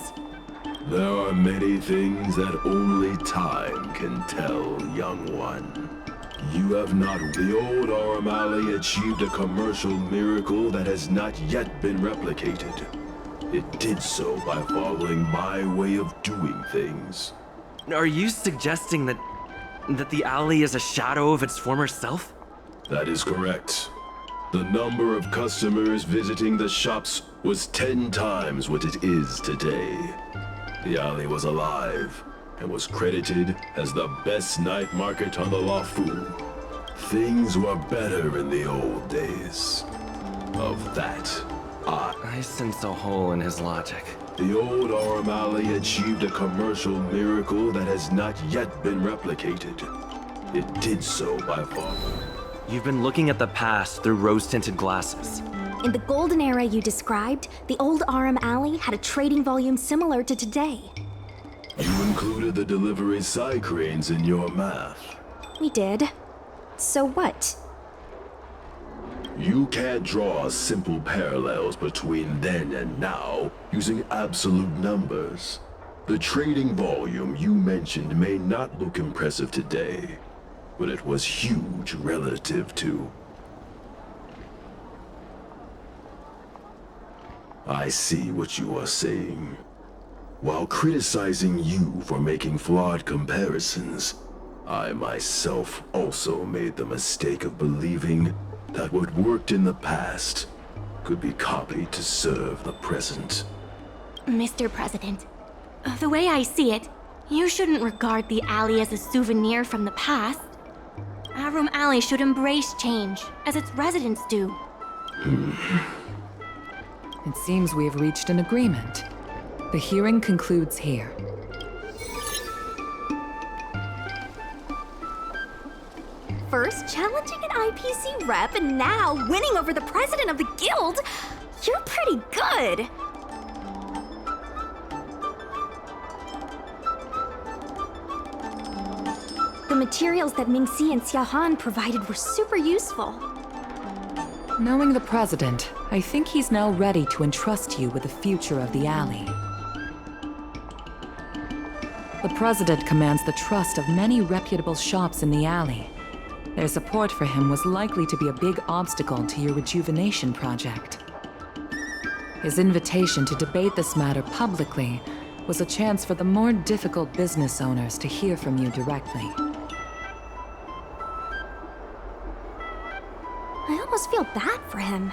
There are many things that only time can tell, young one. You have not— The old Aurumali achieved a commercial miracle that has not yet been replicated. It did so by following my way of doing things. Are you suggesting that the alley is a shadow of its former self? That is correct. The number of customers visiting the shops was 10 times what it is today. The alley was alive and was credited as the best night market on the Lafu. Things were better in the old days. Of that, I sense a hole in his logic. The old Aurumali achieved a commercial miracle that has not yet been replicated. It did so by far. You've been looking at the past through rose-tinted glasses. In the golden era you described, the old Aurumali had a trading volume similar to today. You included the delivery side cranes in your math. We did. So what? You can't draw simple parallels between then and now using absolute numbers. The trading volume you mentioned may not look impressive today, but it was huge relative to— I see what you are saying. While criticizing you for making flawed comparisons, I myself also made the mistake of believing that what worked in the past could be copied to serve the present. Mr. President, the way I see it, you shouldn't regard the alley as a souvenir from the past. Aurum Alley should embrace change, as its residents do. It seems we have reached an agreement. The hearing concludes here. First challenging an IPC rep and now winning over the president of the guild. You're pretty good. materials that Mingxi and Xiaohan provided were super useful. Knowing the President, I think he's now ready to entrust you with the future of the alley. The President commands the trust of many reputable shops in the alley. Their support for him was likely to be a big obstacle to your rejuvenation project. His invitation to debate this matter publicly was a chance for the more difficult business owners to hear from you directly. I almost feel bad for him.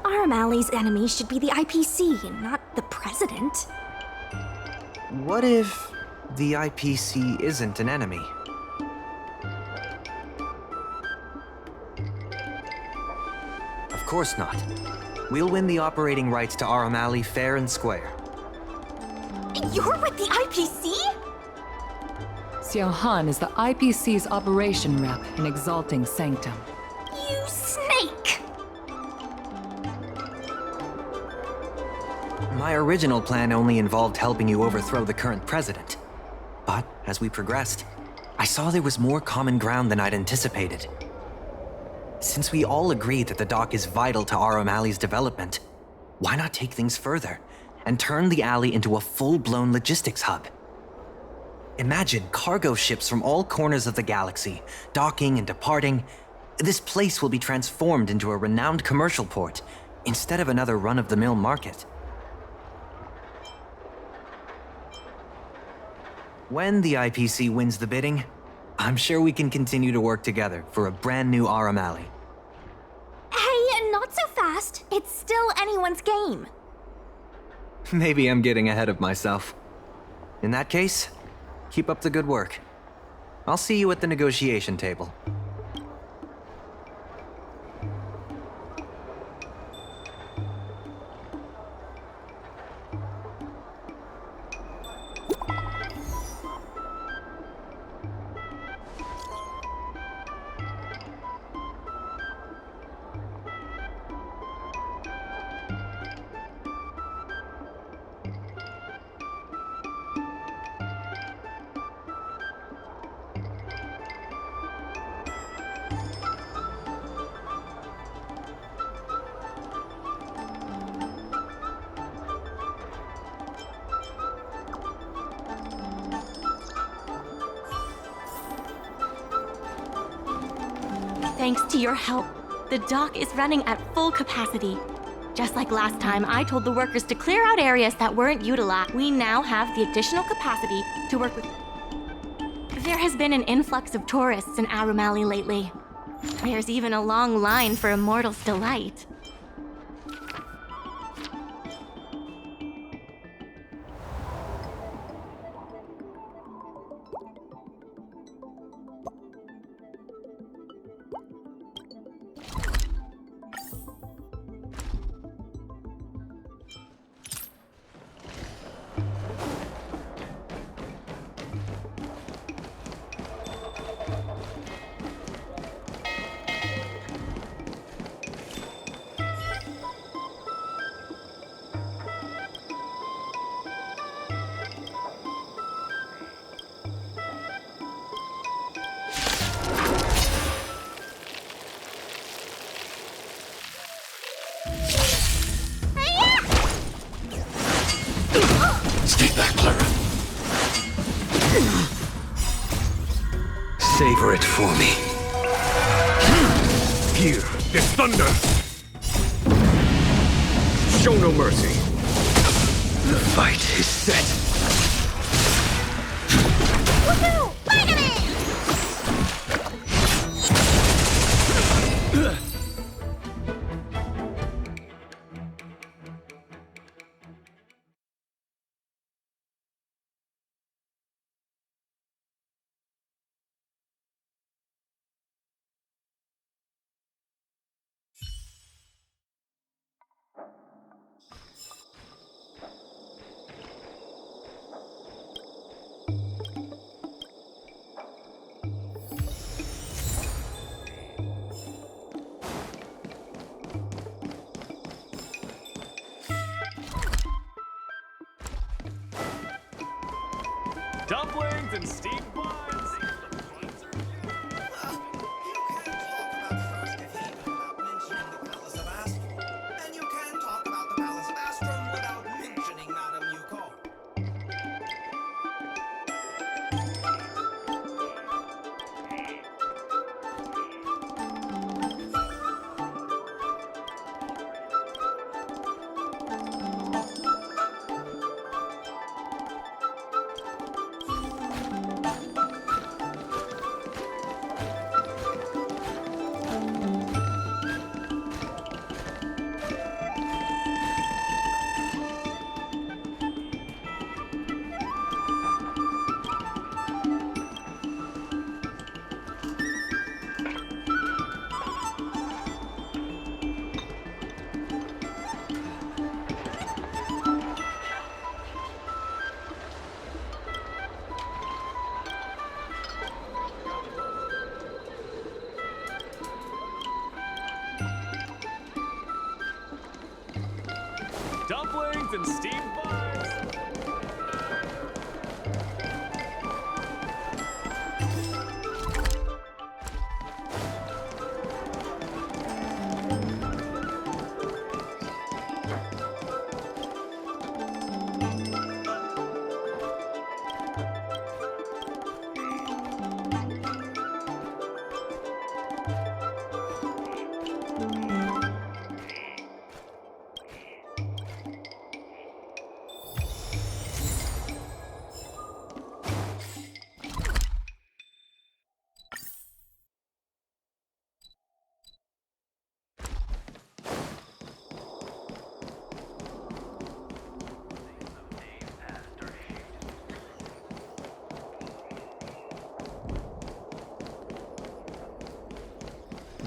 Arum Alley's enemy should be the IPC, not the President. What if the IPC isn't an enemy? Of course not. We'll win the operating rights to Arum Alley fair and square. You're with the IPC? Xiaohan is the IPC's operation rep in Exalting Sanctum. You snake! My original plan only involved helping you overthrow the current president. But as we progressed, I saw there was more common ground than I'd anticipated. Since we all agree that the dock is vital to Arum Alley's development, why not take things further and turn the alley into a full-blown logistics hub? Imagine cargo ships from all corners of the galaxy, docking and departing. This place will be transformed into a renowned commercial port, instead of another run-of-the-mill market. When the IPC wins the bidding, I'm sure we can continue to work together for a brand new Arum Alley. Hey, not so fast. It's still anyone's game. Maybe I'm getting ahead of myself. In that case, keep up the good work. I'll see you at the negotiation table. Thanks to your help, the dock is running at full capacity. Just like last time, I told the workers to clear out areas that weren't utilized. We now have the additional capacity to work with... There has been an influx of tourists in Arum Alley lately. There's even a long line for Immortal's Delight. Savor it for me. Here, is thunder! Show no mercy. The fight is set. Woohoo! Finally! Dumplings and steamed buns. Beans and steamed bars.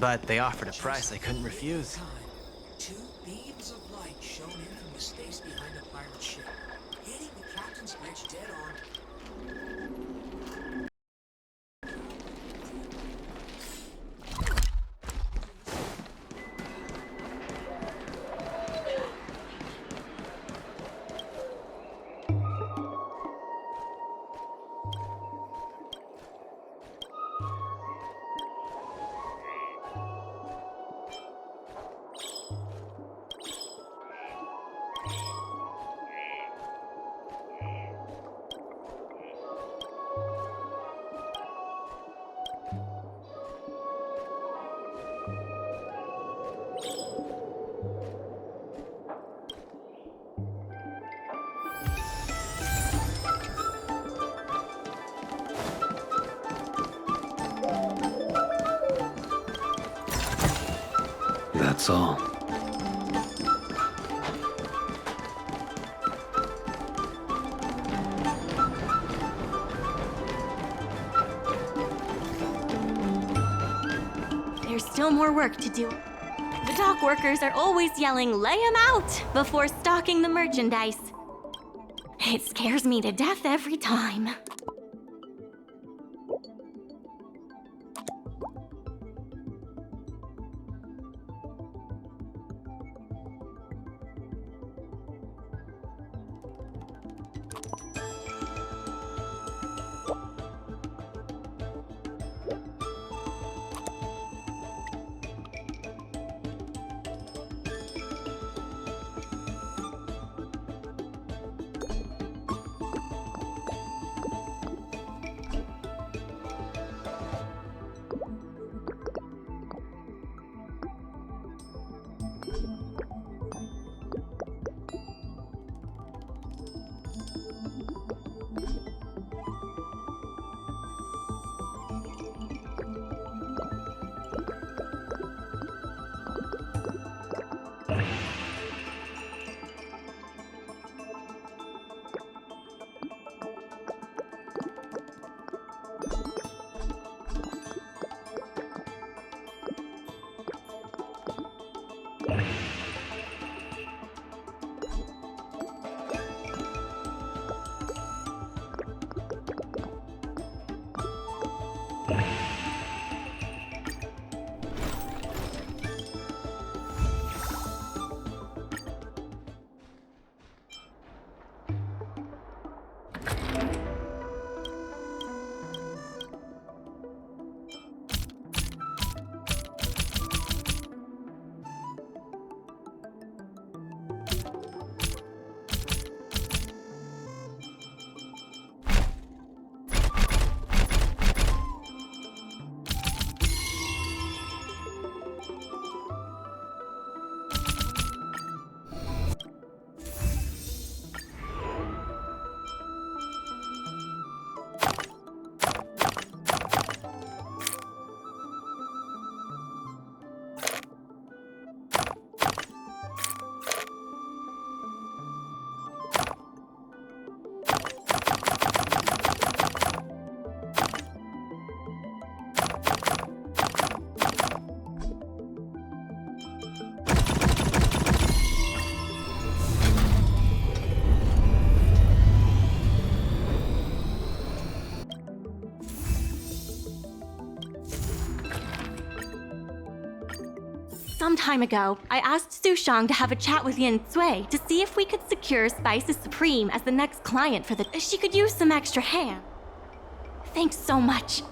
But they offered a price I couldn't refuse. Two beams of light shone in from the space behind the pirate ship, hitting the captain's bridge dead on. That's all. There's still more work to do. The dock workers are always yelling, "Lay 'em out!" before stocking the merchandise. It scares me to death every time. Some time ago, I asked Sushang to have a chat with Yin Sui to see if we could secure Spices Supreme as the next client for the. She could use some extra ham. Thanks so much.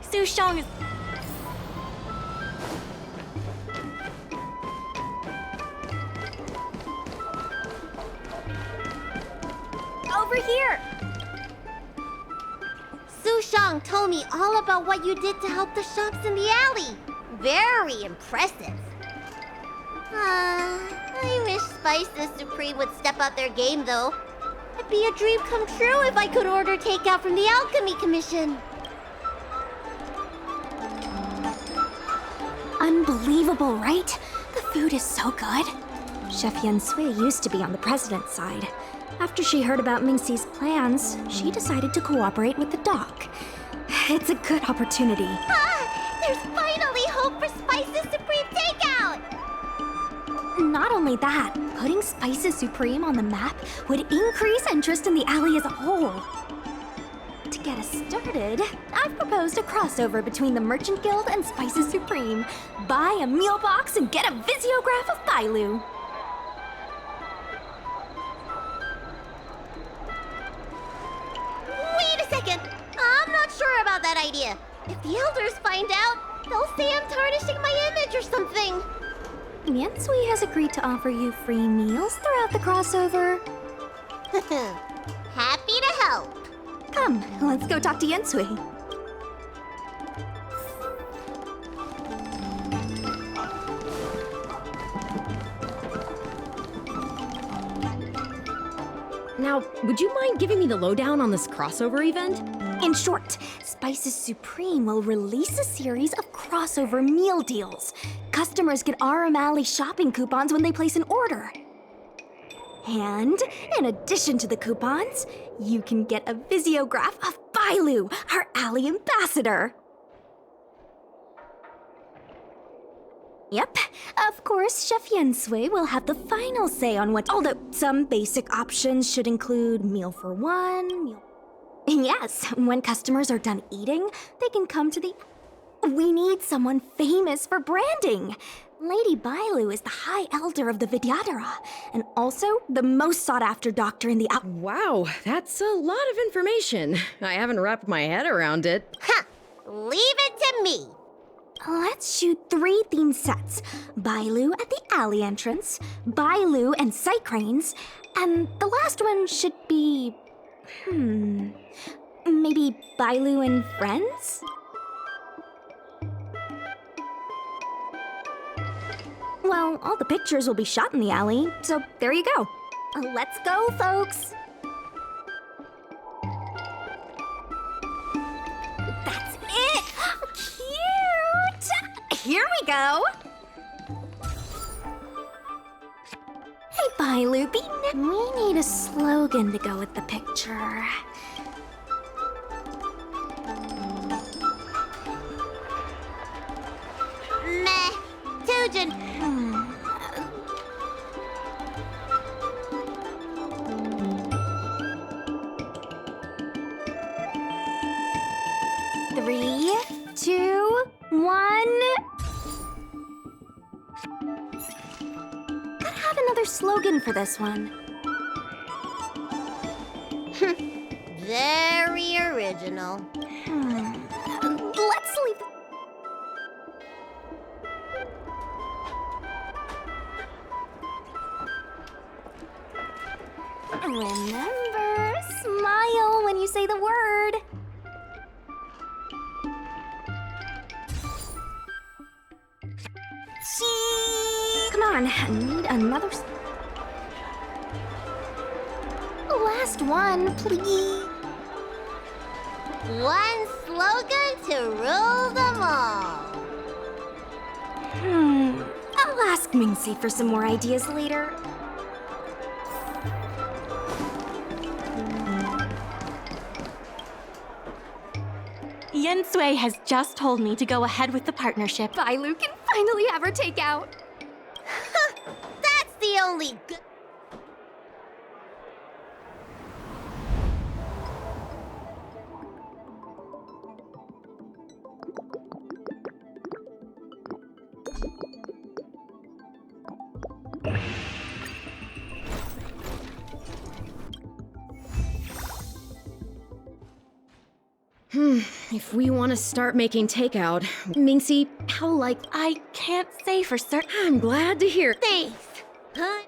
Sushang is. Over here! Sushang told me all about what you did to help the shops in the alley. Very impressive. I wish Spices Supreme would step up their game, though. It'd be a dream come true if I could order takeout from the Alchemy Commission. Unbelievable, right? The food is so good. Chef Yen Sui used to be on the president's side. After she heard about Mingxi's plans, she decided to cooperate with the doc. It's a good opportunity. There's finally hope for Spices Supreme takeout! Not only that, putting Spices Supreme on the map would increase interest in the alley as a whole. To get us started, I've proposed a crossover between the Merchant Guild and Spices Supreme. Buy a meal box and get a visiograph of Bailu. Wait a second! I'm not sure about that idea. If the elders find out, they'll say I'm tarnishing my image or something. Yen Sui has agreed to offer you free meals throughout the crossover. Happy to help. Come, let's go talk to Yen Sui. Now, would you mind giving me the lowdown on this crossover event? In short, Spices Supreme will release a series of crossover meal deals. Customers get Arum Alley shopping coupons when they place an order. And in addition to the coupons, you can get a visiograph of Bailu, our alley ambassador. Yep, of course, Chef Yen Sui will have the final say on what. Although some basic options should include meal for one, meal. Yes, when customers are done eating, they can come to the. We need someone famous for branding. Lady Bailu is the High Elder of the Vidyadhara, and also the most sought-after doctor in the. Wow, that's a lot of information. I haven't wrapped my head around it. Ha! Leave it to me. Let's shoot 3 theme sets. Bailu at the alley entrance, Bailu and sight cranes, and the last one should be... maybe Bailu and friends? Well, all the pictures will be shot in the alley, so there you go. Let's go, folks! That's it! Cute! Here we go! Hey, Bailu, we need a slogan to go with the picture. Meh. Tujin. 3, 2, 1. Gotta have another slogan for this one. Very original. Let's leave. Remember, smile when you say the word. Come on, I need another. Last one, please. One slogan to rule them all. I'll ask Mingxi for some more ideas later. Yen Sui has just told me to go ahead with the partnership. Bailu can finally have her takeout. That's the only good. If we want to start making takeout, Minxie, how like... I can't say for certain. I'm glad to hear. Thanks. Huh?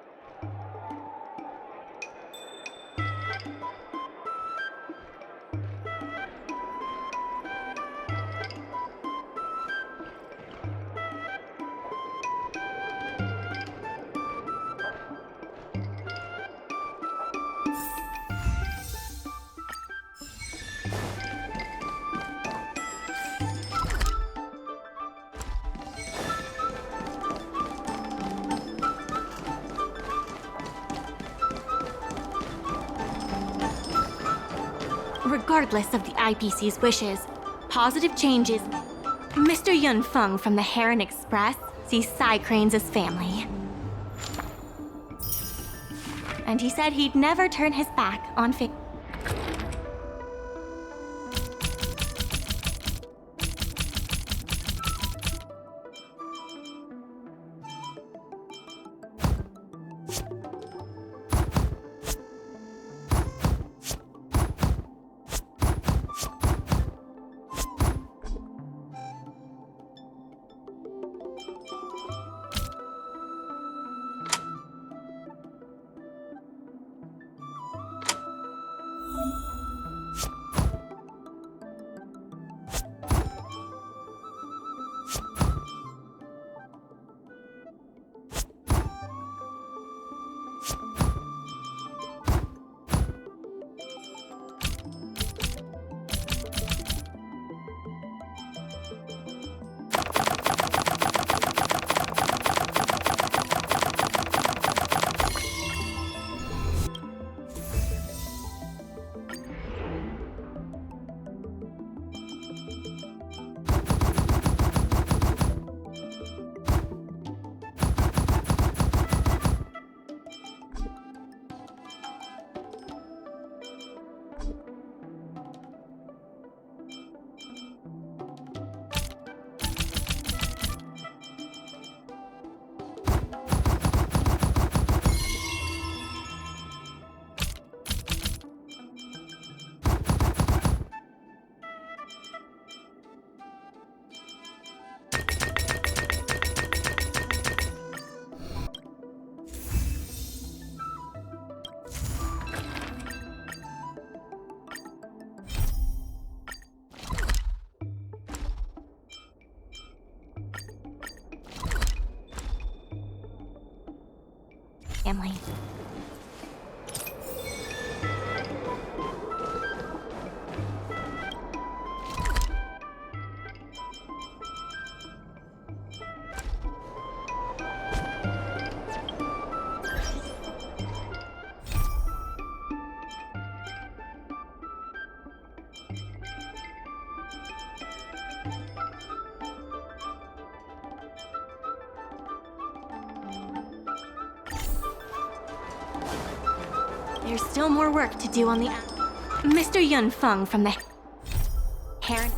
Regardless of the IPC's wishes, positive changes. Mr. Yun Feng from the Heron Express sees Psy Cranes as family. And he said he'd never turn his back on family. There's still more work to do on the... Mr. Yun Feng from the Heron...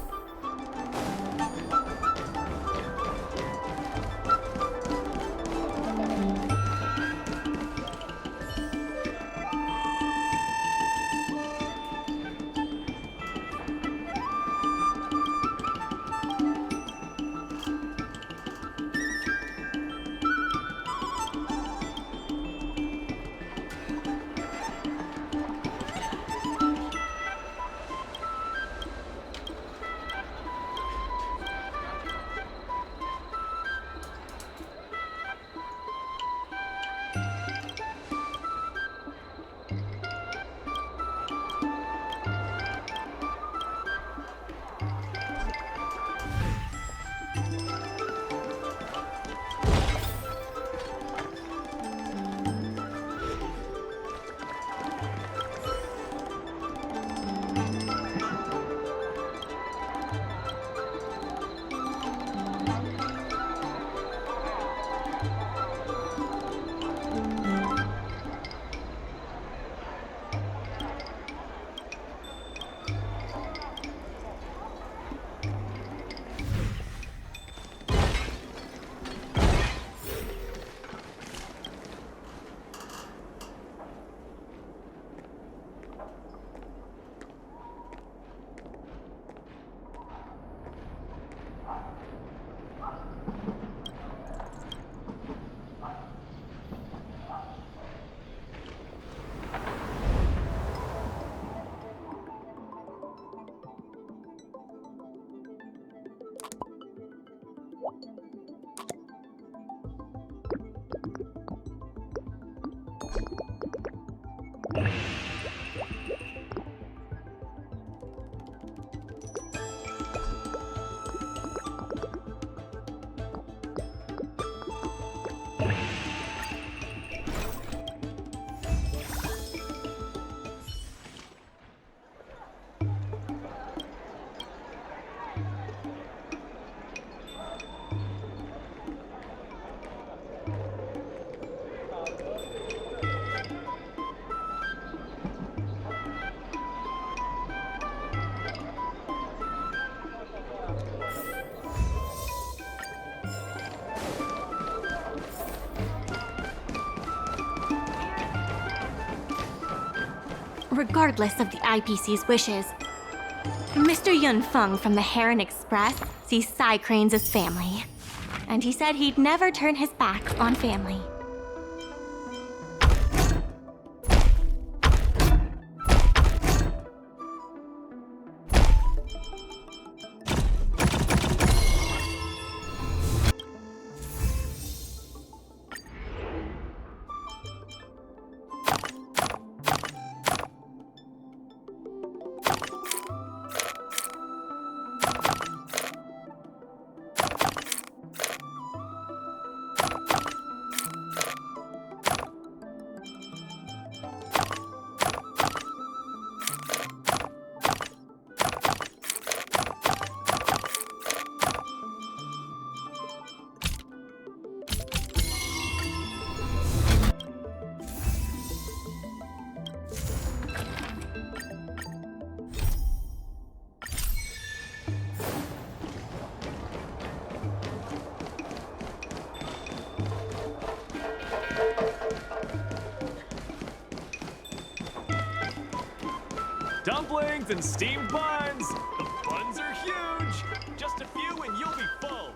regardless of the IPC's wishes. Mr. Yun Feng from the Heron Express sees Psy Cranes as family, and he said he'd never turn his back on family. Dumplings and steamed buns! The buns are huge! Just a few and you'll be full!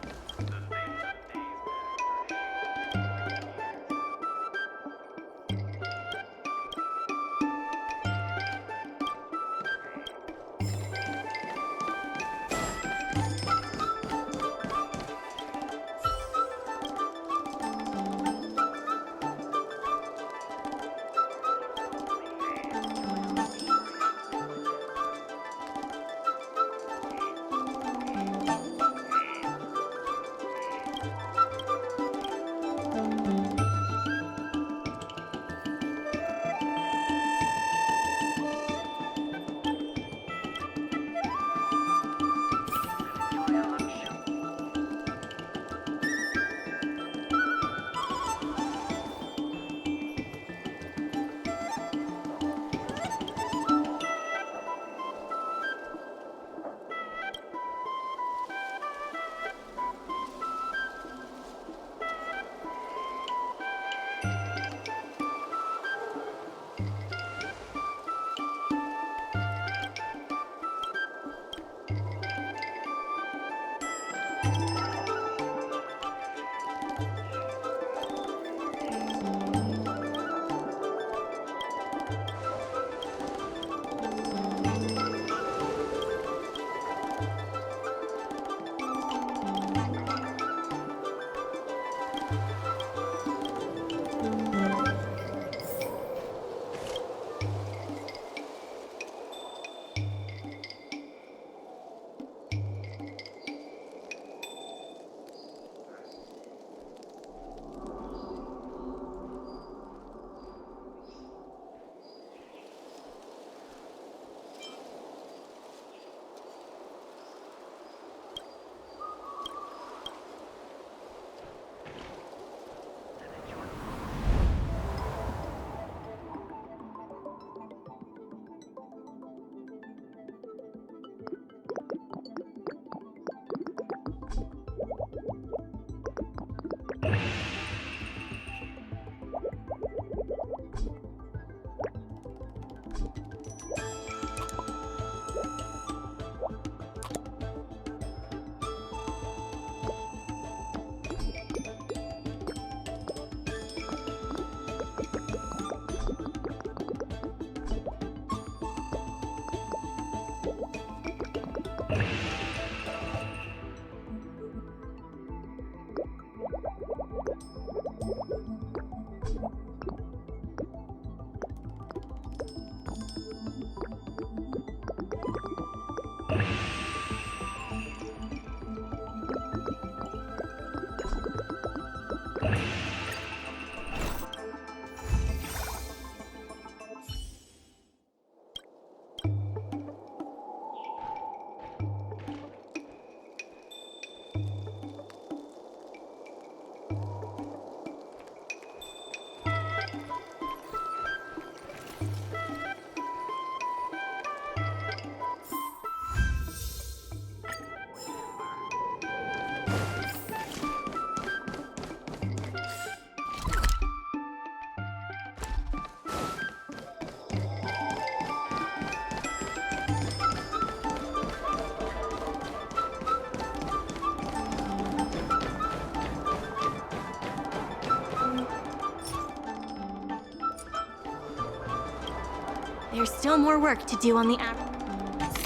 There's still more work to do on the app.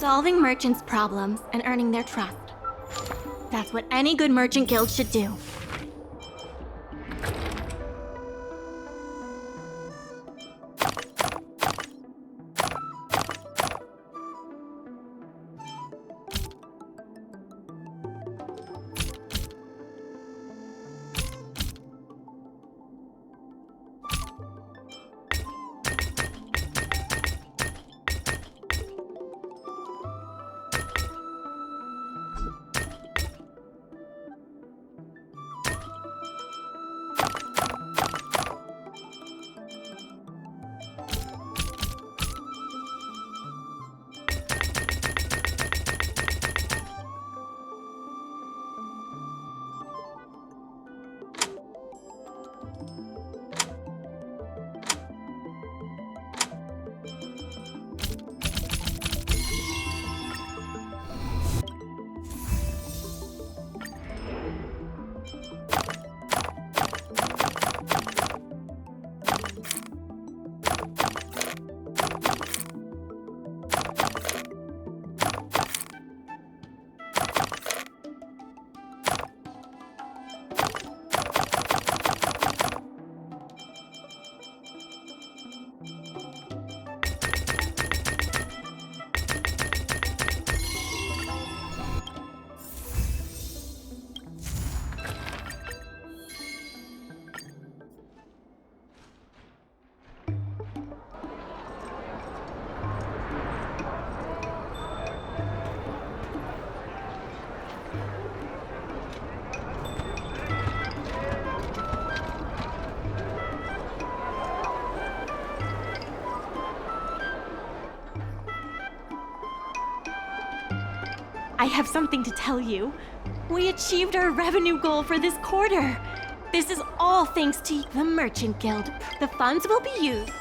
Solving merchants' problems and earning their trust. That's what any good merchant guild should do. I have something to tell you. We achieved our revenue goal for this quarter. This is all thanks to the Merchant Guild. The funds will be used.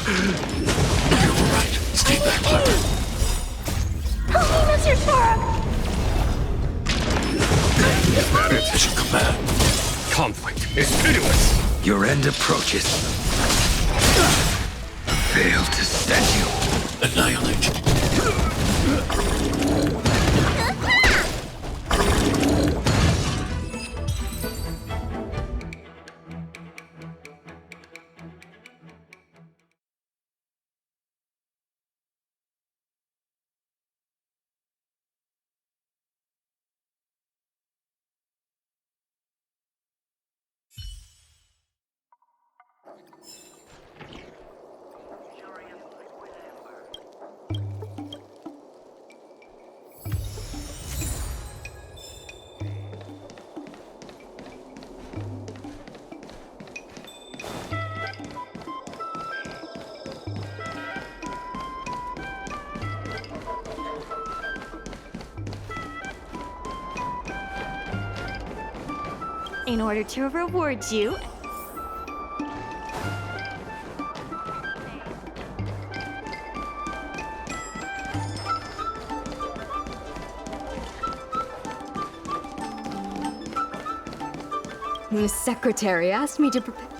You're right. Stay back, Clever. Help me, Mr. Spark! Is that it? It's a command. Conflict is pitiless. Your end approaches. Fail to stand you. Annihilate. In order to reward you, The secretary asked me to prepare.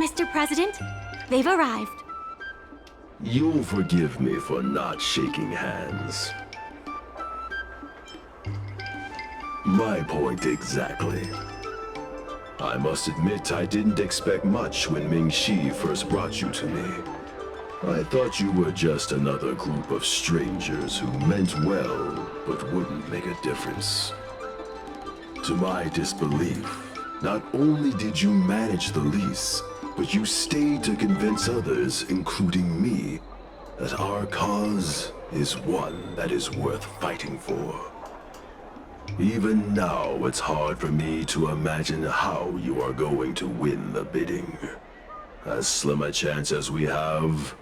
Mr. President, they've arrived. You'll forgive me for not shaking hands. My point exactly. I must admit I didn't expect much when Ming-Shi first brought you to me. I thought you were just another group of strangers who meant well, but wouldn't make a difference. To my disbelief, not only did you manage the lease, but you stayed to convince others, including me, that our cause is one that is worth fighting for. Even now, it's hard for me to imagine how you are going to win the bidding. As slim a chance as we have,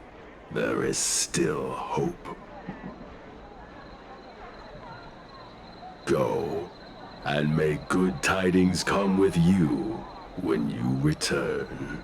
there is still hope. Go, and may good tidings come with you when you return.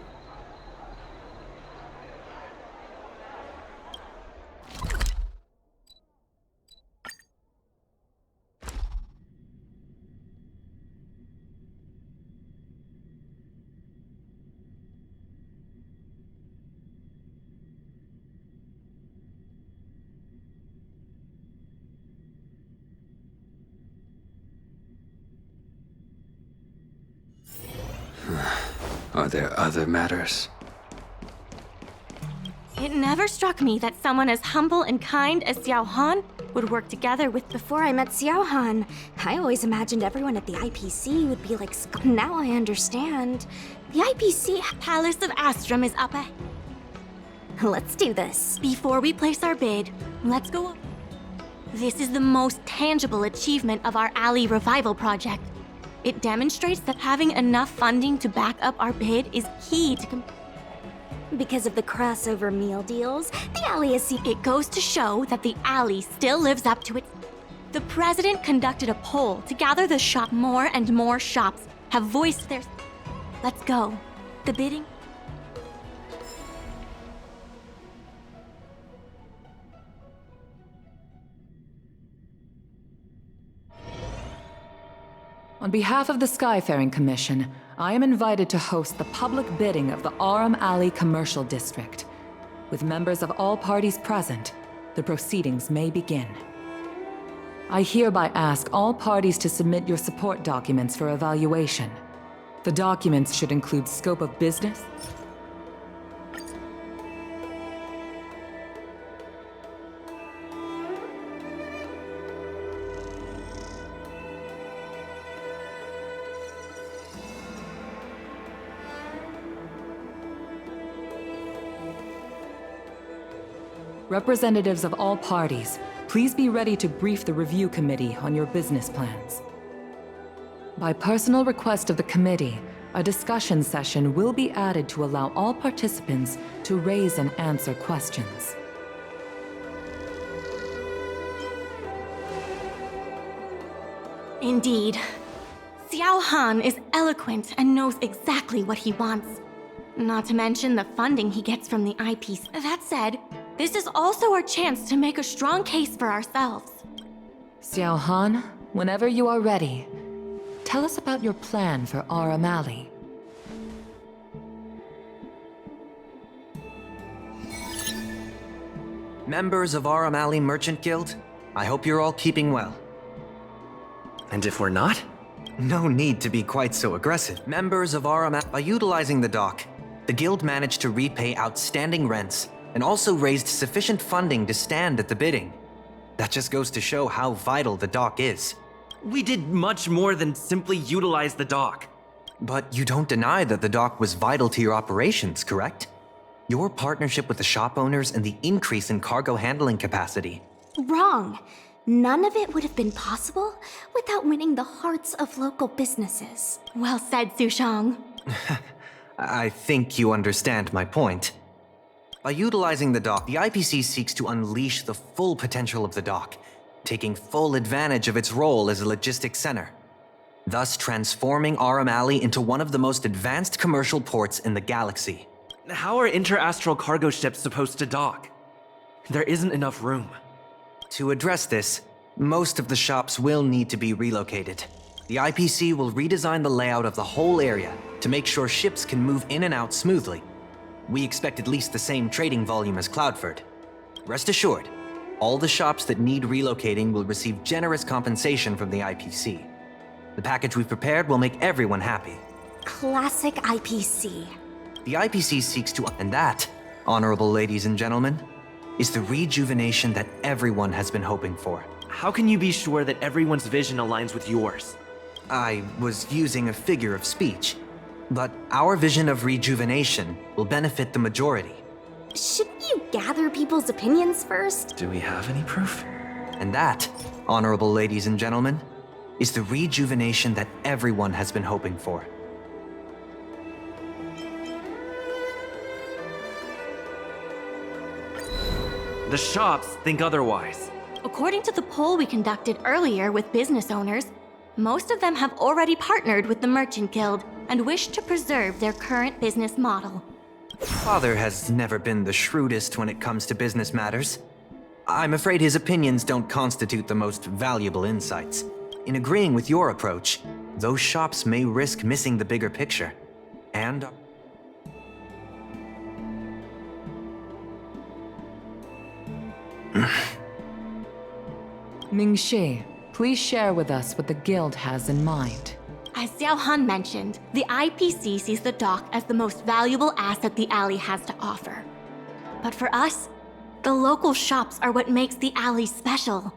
Are there other matters? It never struck me that someone as humble and kind as Xiao Han would work together with. Before I met Xiao Han, I always imagined everyone at the IPC would be like Now I understand. The IPC Palace of Astrum is up ahead. Let's do this. Before we place our bid, let's go. This is the most tangible achievement of our Alley Revival project. It demonstrates that having enough funding to back up our bid is key to because of the crossover meal deals, the Alley is It goes to show that the Alley still lives up to its. The president conducted a poll to gather the shop. More and more shops have voiced their. Let's go. The bidding. On behalf of the Skyfaring Commission, I am invited to host the public bidding of the Aurum Alley Commercial District. With members of all parties present, the proceedings may begin. I hereby ask all parties to submit your support documents for evaluation. The documents should include scope of business, Representatives of all parties, please be ready to brief the review committee on your business plans. By personal request of the committee, a discussion session will be added to allow all participants to raise and answer questions. Indeed. Xiao Han is eloquent and knows exactly what he wants. Not to mention the funding he gets from the IPs. That said, this is also our chance to make a strong case for ourselves. Xiao Han, whenever you are ready, tell us about your plan for Aurum Alley. Members of Aurum Alley Merchant Guild, I hope you're all keeping well. And if we're not? No need to be quite so aggressive. Members of Aurum Alley, by utilizing the dock, the guild managed to repay outstanding rents and also raised sufficient funding to stand at the bidding. That just goes to show how vital the dock is. We did much more than simply utilize the dock. But you don't deny that the dock was vital to your operations, correct? Your partnership with the shop owners and the increase in cargo handling capacity. Wrong. None of it would have been possible without winning the hearts of local businesses. Well said, Sushang. I think you understand my point. By utilizing the dock, the IPC seeks to unleash the full potential of the dock, taking full advantage of its role as a logistics center, thus transforming Aurum Alley into one of the most advanced commercial ports in the galaxy. How are interastral cargo ships supposed to dock? There isn't enough room. To address this, most of the shops will need to be relocated. The IPC will redesign the layout of the whole area to make sure ships can move in and out smoothly. We expect at least the same trading volume as Cloudford. Rest assured, all the shops that need relocating will receive generous compensation from the IPC. The package we've prepared will make everyone happy. Classic IPC. The IPC seeks to, and that, honorable ladies and gentlemen, is the rejuvenation that everyone has been hoping for. How can you be sure that everyone's vision aligns with yours? I was using a figure of speech, but our vision of rejuvenation will benefit the majority. Shouldn't you gather people's opinions first? Do we have any proof? And that, honorable ladies and gentlemen, is the rejuvenation that everyone has been hoping for. The shops think otherwise. According to the poll we conducted earlier with business owners, most of them have already partnered with the Merchant Guild and wish to preserve their current business model. Father has never been the shrewdest when it comes to business matters. I'm afraid his opinions don't constitute the most valuable insights. In agreeing with your approach, those shops may risk missing the bigger picture. And... Ming-Shi, please share with us what the guild has in mind. As Xiao Han mentioned, the IPC sees the dock as the most valuable asset the alley has to offer. But for us, the local shops are what makes the alley special.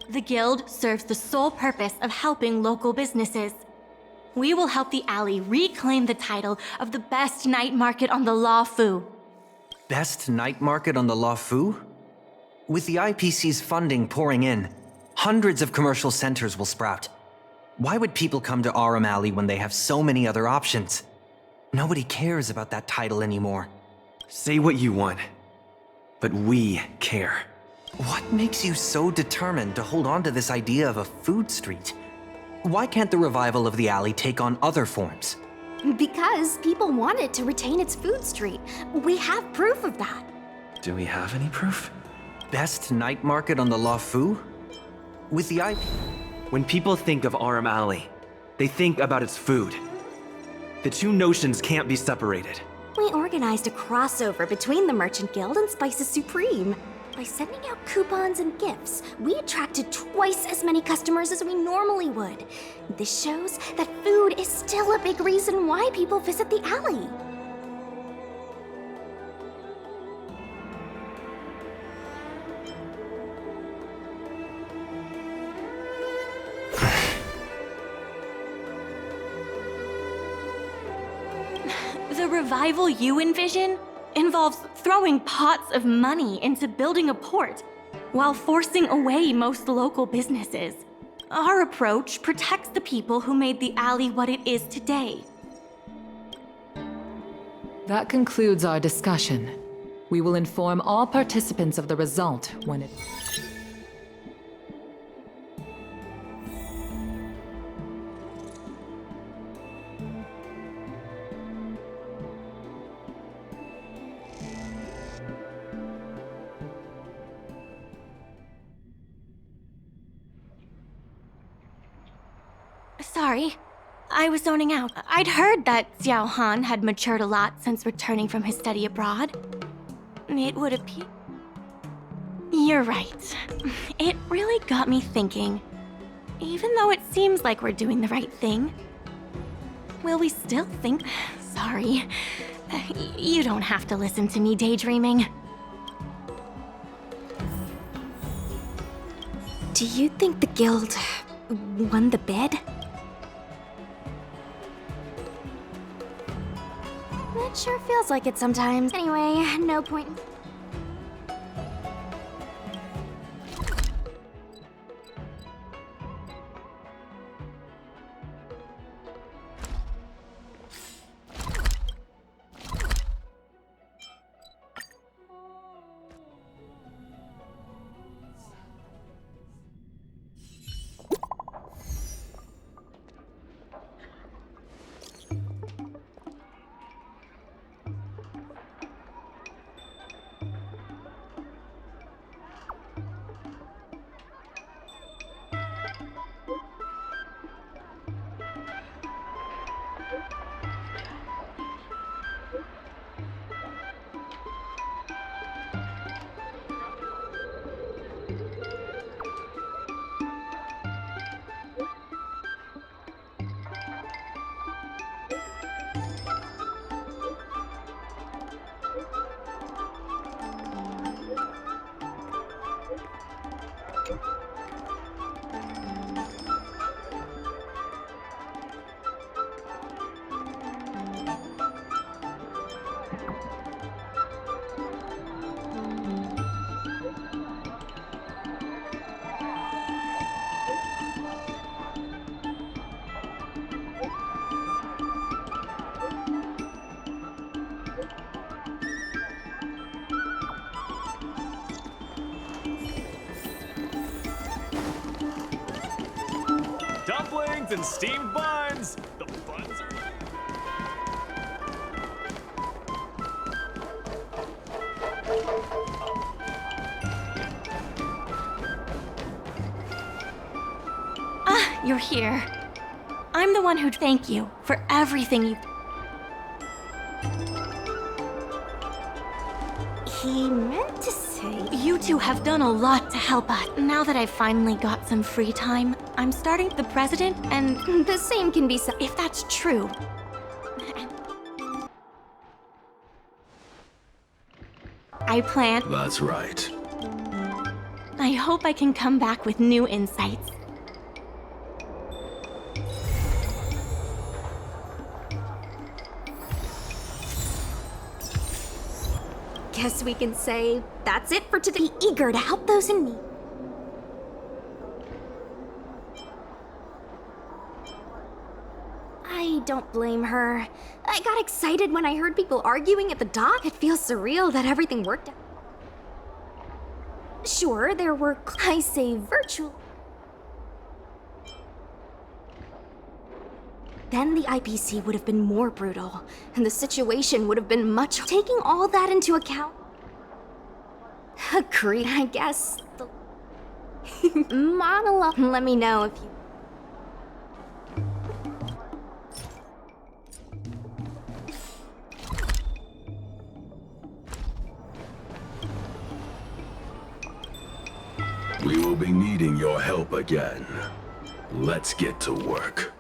The guild serves the sole purpose of helping local businesses. We will help the alley reclaim the title of the best night market on the Law Fu. Best night market on the Law Fu? With the IPC's funding pouring in, hundreds of commercial centers will sprout. Why would people come to Aurum Alley when they have so many other options? Nobody cares about that title anymore. Say what you want, but we care. What makes you so determined to hold on to this idea of a food street? Why can't the revival of the alley take on other forms? Because people want it to retain its food street. We have proof of that. Do we have any proof? Best night market on the Law Fu? With the IP... When people think of Aurum Alley, they think about its food. The two notions can't be separated. We organized a crossover between the Merchant Guild and Spices Supreme. By sending out coupons and gifts, we attracted twice as many customers as we normally would. This shows that food is still a big reason why people visit the alley. The revival you envision involves throwing pots of money into building a port while forcing away most local businesses. Our approach protects the people who made the alley what it is today. That concludes our discussion. We will inform all participants of the result when it... Sorry, I was zoning out. I'd heard that Xiao Han had matured a lot since returning from his study abroad. It would appear... You're right. It really got me thinking. Even though it seems like we're doing the right thing, will we still think... Sorry. You don't have to listen to me daydreaming. Do you think the guild won the bid? It sure feels like it sometimes. Anyway, no point. Dumplings and steamed buns! The buns are... Ah, you're here. I'm the one who'd thank you for everything you... He meant to say... You two have done a lot to help us. Now that I've finally got some free time, I'm starting the president and... The same can be said. If that's true... I plan... That's right. I hope I can come back with new insights. Guess we can say that's it for today. Be eager to help those in need. I don't blame her. I got excited when I heard people arguing at the dock. It feels surreal that everything worked out. Sure, there were, I say, virtual. Then the IPC would have been more brutal, and the situation would have been much... Taking all that into account... Agreed, I guess. Monologue. Let me know if you... We will be needing your help again. Let's get to work.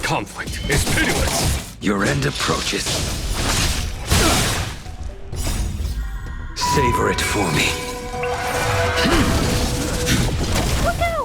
Conflict is pitiless! Your end approaches. Savor it for me. Look out!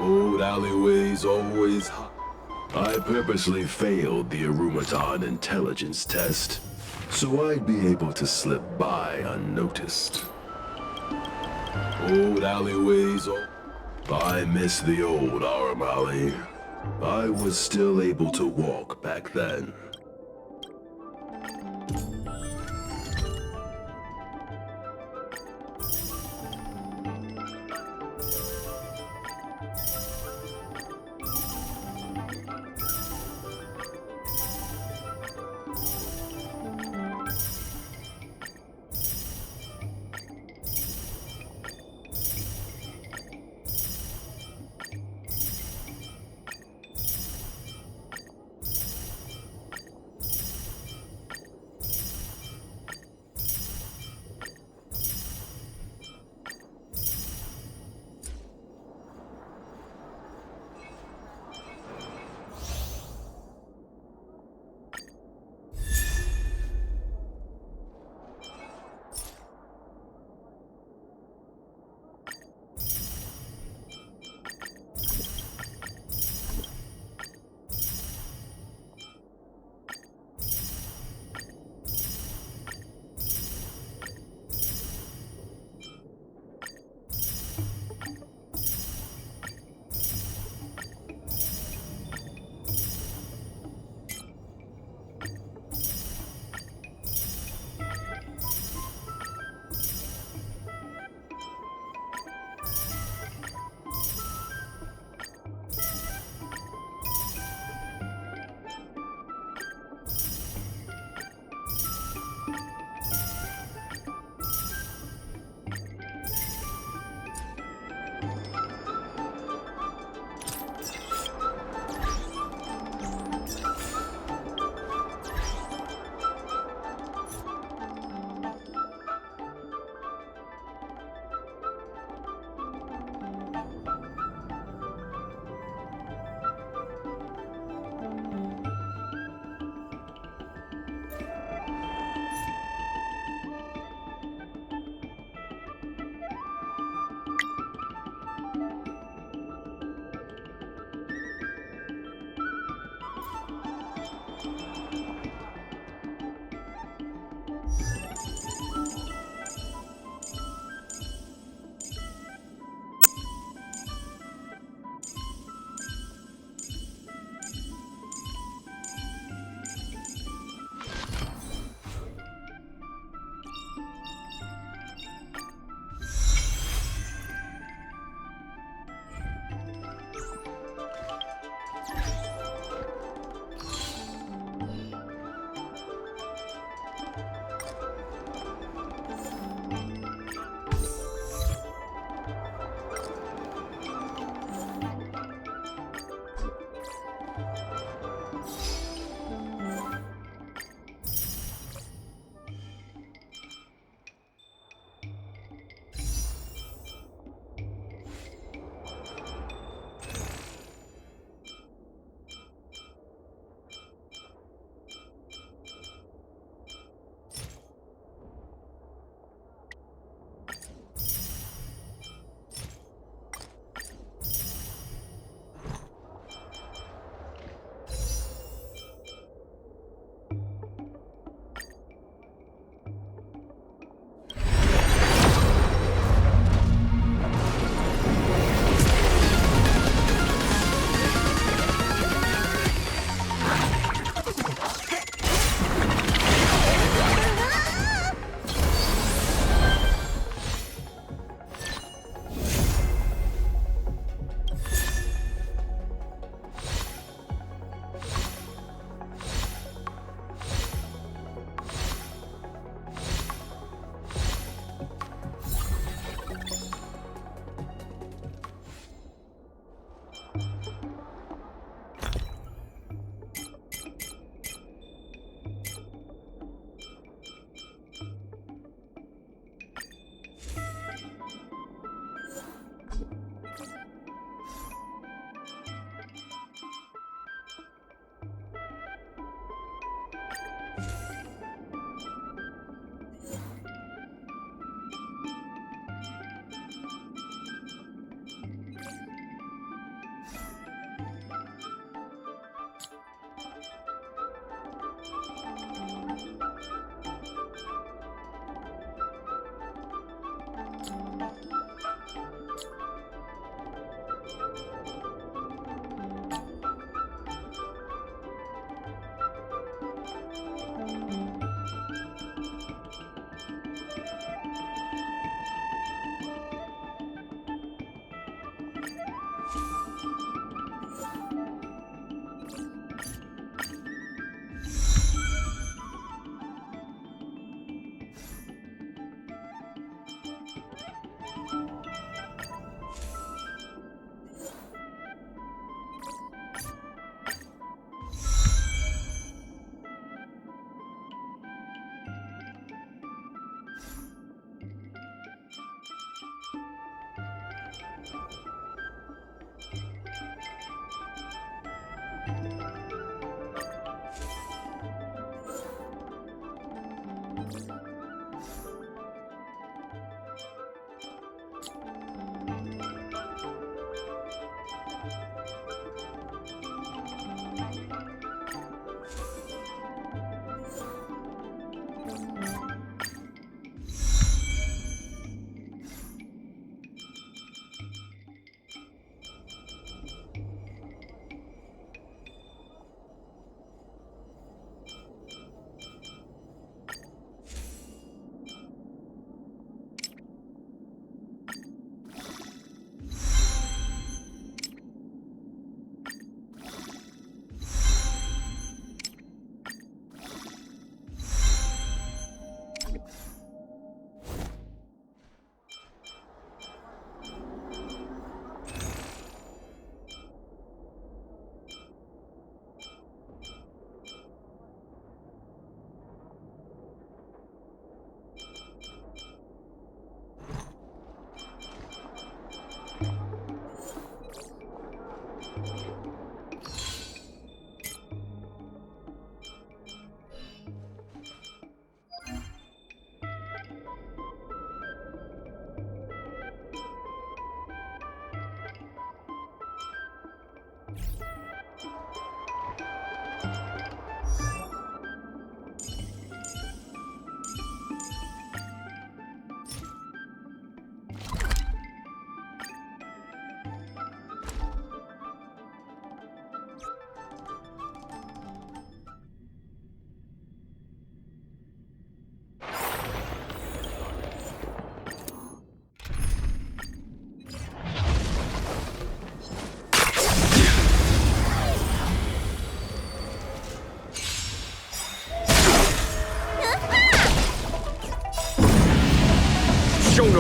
Old alleyways always hot. I purposely failed the Aurumaton intelligence test, so I'd be able to slip by unnoticed. Old alleyways, I miss the old Aurum Alley. I was still able to walk back then.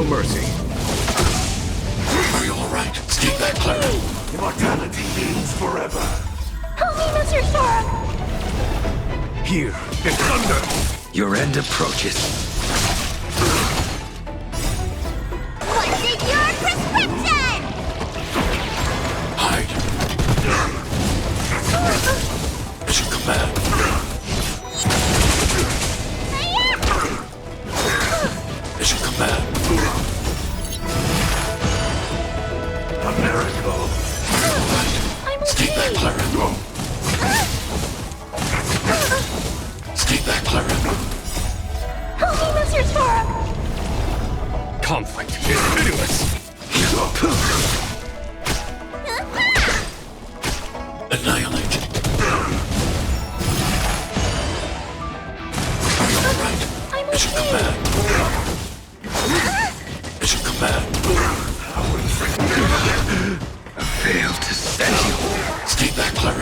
no mercy. Are you alright? Keep that clear. Immortality means forever. Help me, Mr. Sora! Here is thunder. Your end approaches. What's in your prescription? Hide. Mission command. Mission command. A miracle. Keep that clear. Keep that clear. Help me, Mr. Sora! Conflict is pitiless. Annihilate. Are you alright? Mission command. Mission command. I failed to set you. Keep that clear.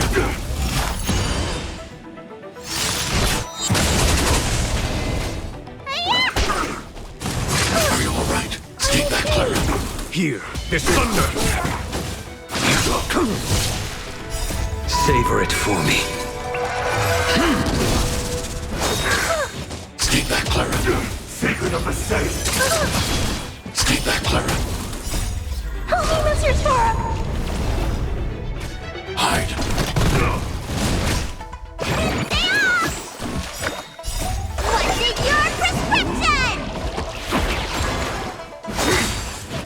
Are you alright? Keep that clear. Here is thunder. Savor it for me. Keep that clear. Secret of the safe. Keep that clear. Help me, Mr. Sora! Hide. What's in your prescription?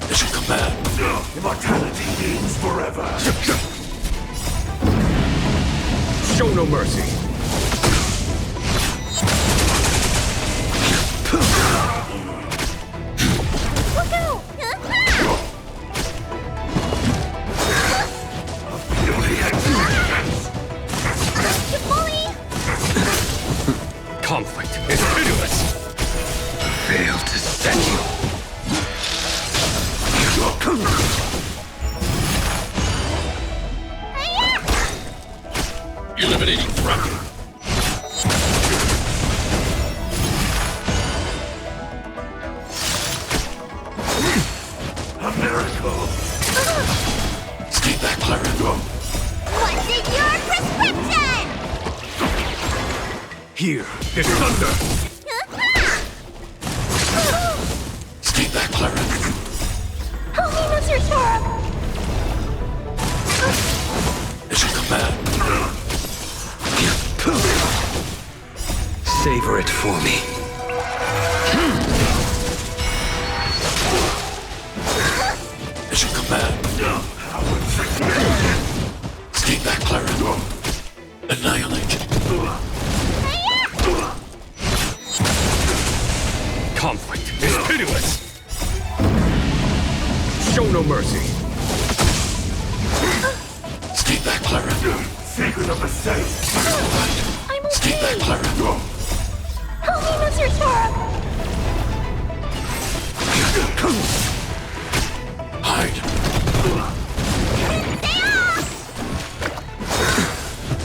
Mission command. Immortality means forever. Show no mercy. Look out! You bully! Conflict is pitiless. Failed to set you. Eliminating threat. A miracle. Keep that clear. What's in your prescription? Here is thunder. Keep that clear. Help me, Mr. Sora! Mission command. Savor it for me. Mission command. Keep that clear. Annihilate. Conflict is pitiless. Show no mercy. Keep that clear. Secret of the safe. I'm Keep that okay! clear. Help me, Mr. Sora! Hide.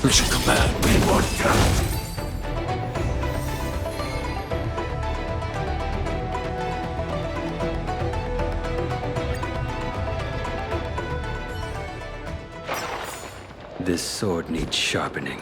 Mission command. Immortality. This sword needs sharpening.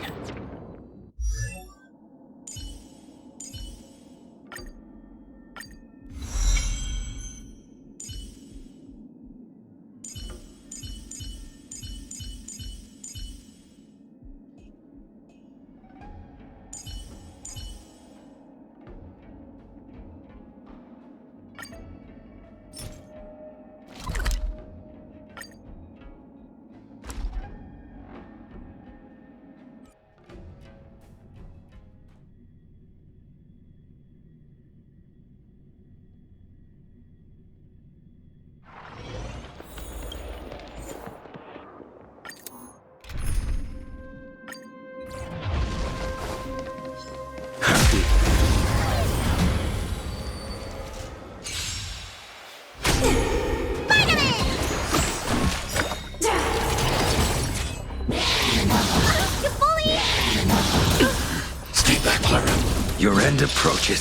Your end approaches.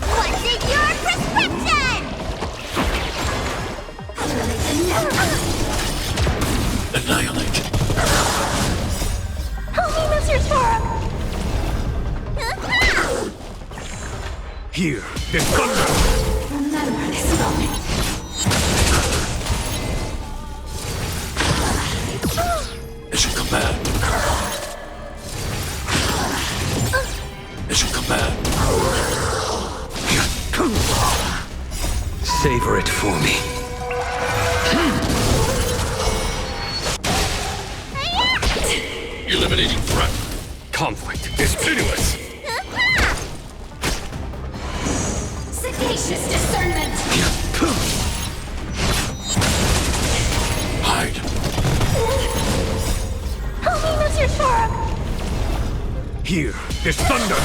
What's in your this thunder! Remember this moment. It's your command. It's your command. Savor it for me. Eliminating threat. Conflict is pitiless. Sagacious discernment. Hide. Help me, Mr. Shark! Here, this thunder!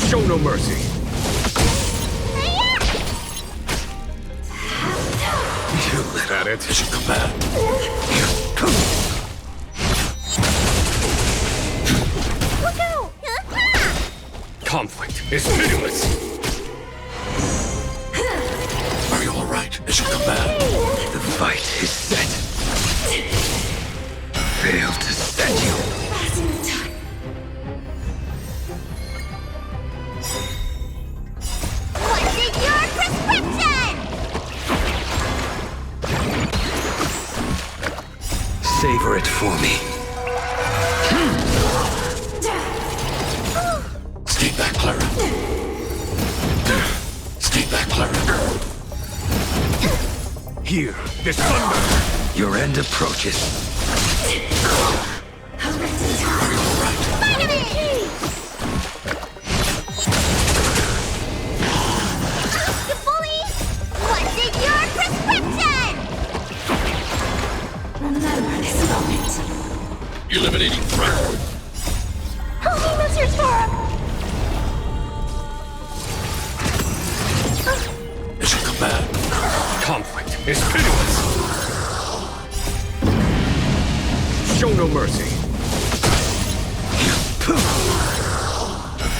Show no mercy. You let At it. It's your command. Look out! Conflict is pitiless. Are you alright? It's your command. The fight is set. Fail to set you. What's in your prescription? Savor it for me. Stay back, Clara. Stay back, Clara. Here, this thunder! Your end approaches. Are you alright? You bully! What's in your prescription? Remember this moment. Eliminating threat. Help me, Mr. Shark! It's your command. Conflict is pitiless. Show no mercy.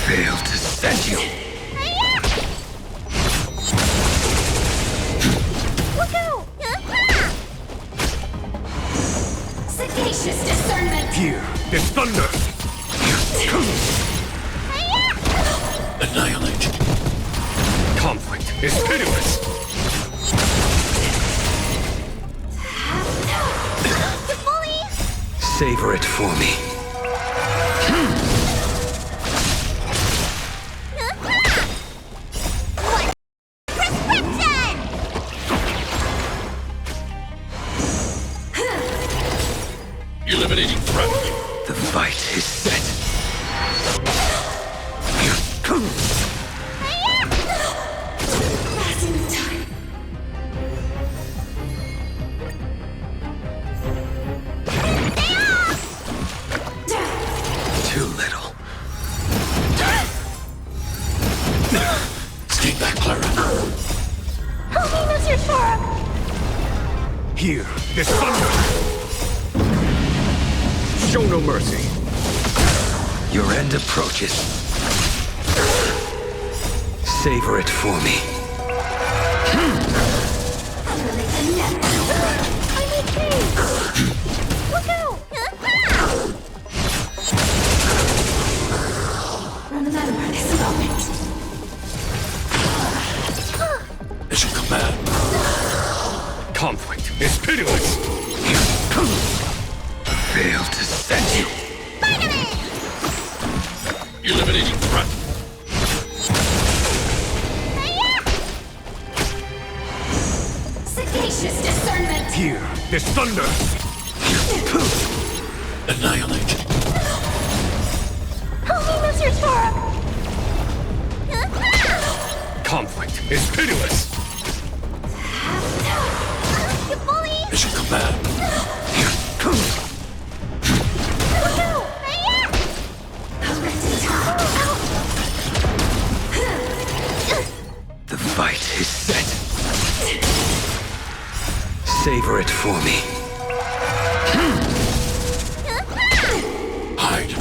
Fail to set you. Look out! Sagacious discernment. Here, this thunder! Annihilate. Conflict is pitiless. You bully! Savor it for me. What's prescription? Eliminating threat. The fight is set. Too little. Stay back, Clara. Help me, Mr. Shark! Here, this thunder! Show no mercy. Your end approaches. Savor it for me. I'm okay! Look out! Remember this moment. It's your command. Conflict is pitiless. Fail to set you. Eliminating threat. Sagacious discernment. Here, this thunder! Annihilate. Help me, Mr. Shark! Conflict is pitiless. You bully! It's your command. Look out! The fight is set. Savor it for me. Hide.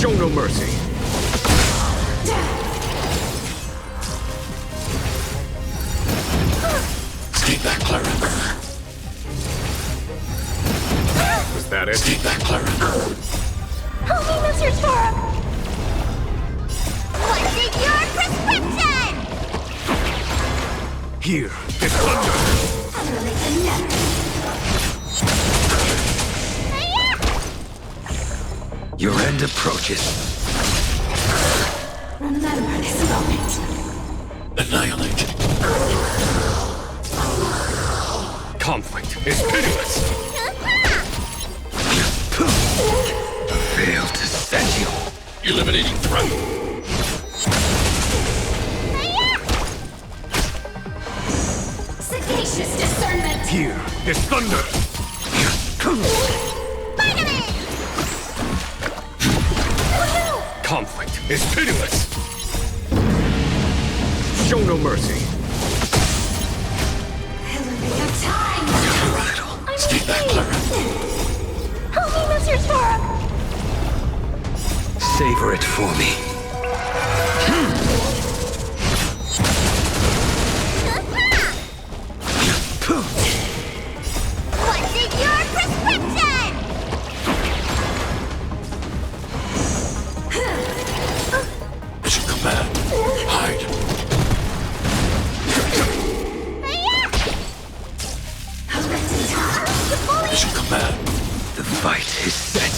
Show no mercy. Stay back, Clara. That it? Take back, Clara. Help me, Mr. Storm! What's in your prescription? Here, this thunder! Your end approaches. Remember this moment. Annihilate. Conflict is pitiless! Fail to set you. Eliminating threat. Sagacious discernment. Here, this thunder! Conflict is pitiless! Show no mercy! Stay back, Clara. Help me, Mr. Storm! Savor it for me. What's in your prescription? Mission command. Hide. Mission command. The fight is set.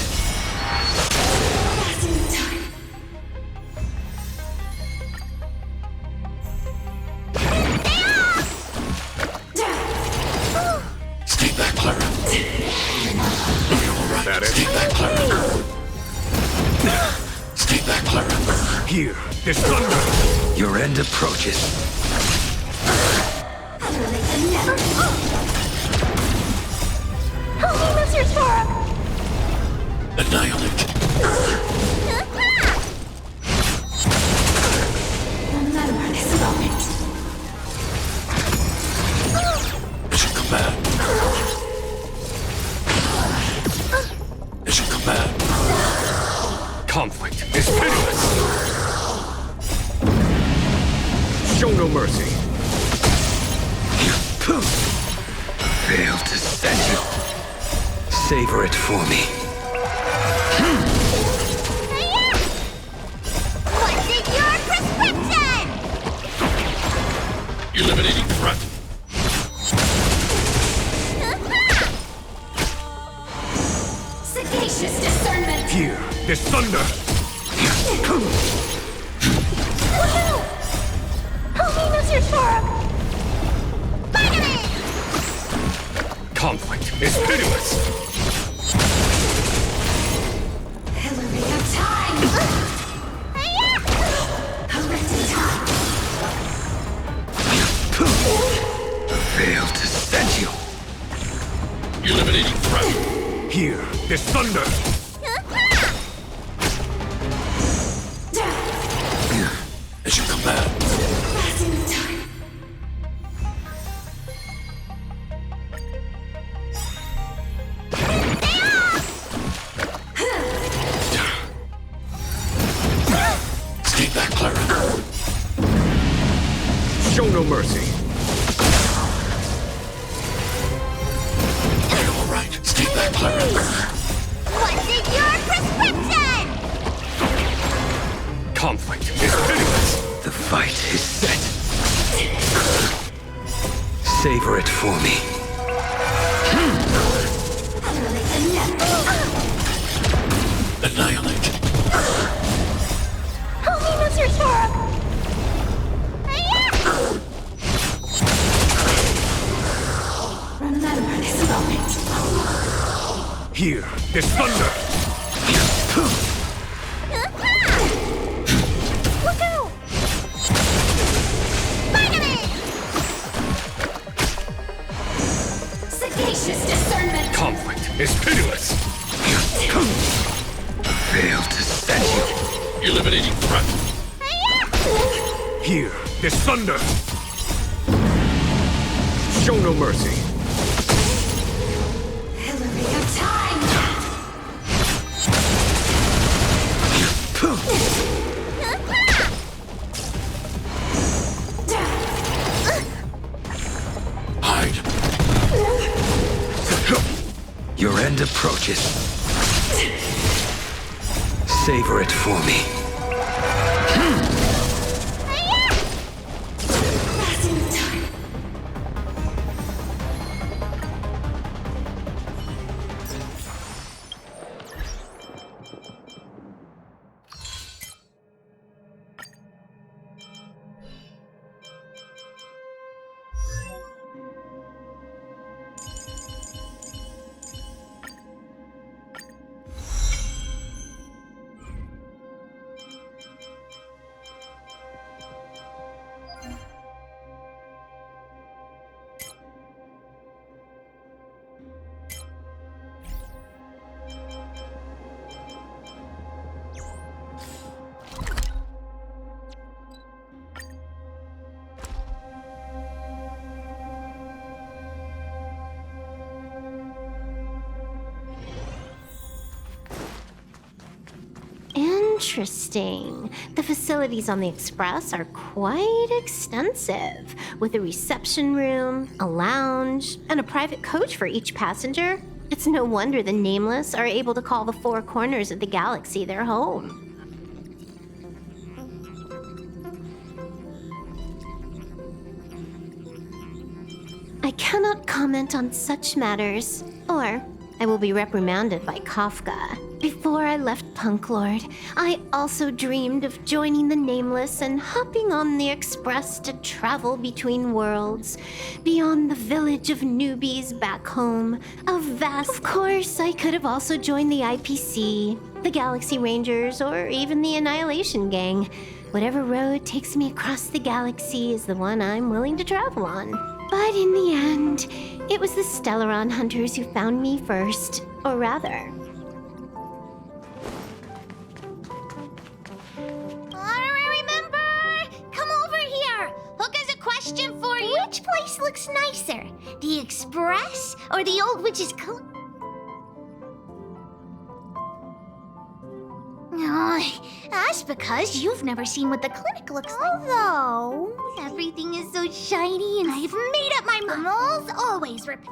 Stay back, Clara. You're all right. That it? Stay back, Clara. Stay back, Clara. Here, this thunder! Your end approaches. Help me, Mr. Storm! Annihilate. Remember this moment. Mission command. Mission command. Conflict is pitiless! Show no mercy! Fail to set you. Savor it for me. What's in your prescription? Eliminating threat. Sagacious discernment. Here, this thunder! Help me, Mr. Storm! Conflict is pitiless! Hillary of time. Corrected time. Fail to set you. Eliminating threat. Here, this thunder! Mission command. Passing the time. Stay back, Clara. Show no mercy! You're all right. Stay back, Clara. What's in your prescription? Conflict is pitiless! The fight is set. Savor it for me. Annihilate. Help me, Mr. Storm! Remember this moment. Here, this thunder! Look out! Sagacious discernment. Conflict is pitiless! Fail to set you. Eliminating threat. Here, this thunder! Show no mercy! Hillary of time. Hide. Your end approaches. Savor it for me. Interesting. The facilities on the Express are quite extensive, with a reception room, a lounge, and a private coach for each passenger. It's no wonder the Nameless are able to call the four corners of the galaxy their home. I cannot comment on such matters, or I will be reprimanded by Kafka. Before I left Punk Lord, I also dreamed of joining the Nameless and hopping on the Express to travel between worlds, beyond the village of newbies back home. Of course, I could have also joined the IPC, the Galaxy Rangers, or even the Annihilation Gang. Whatever road takes me across the galaxy is the one I'm willing to travel on. But in the end, it was the Stellaron hunters who found me first, or rather. Question for you. Which place looks nicer? The Express or the Old Witch's Club? Oh, that's because you've never seen what the clinic looks like. Although, everything is so shiny and I've made up my mind. Moles always repeat.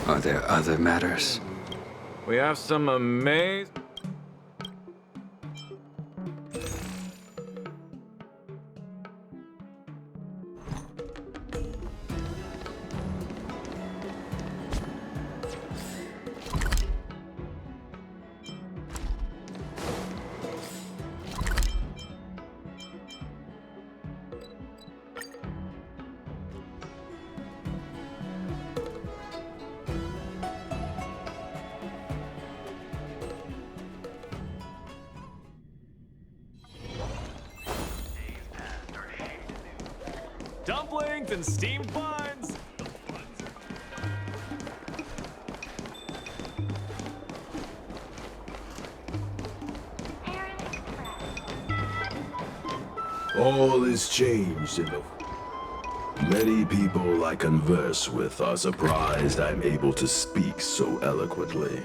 Are there other matters? We have some amazing... dumplings and steamed buns. All is changed in the... Many people I converse with are surprised I'm able to speak so eloquently.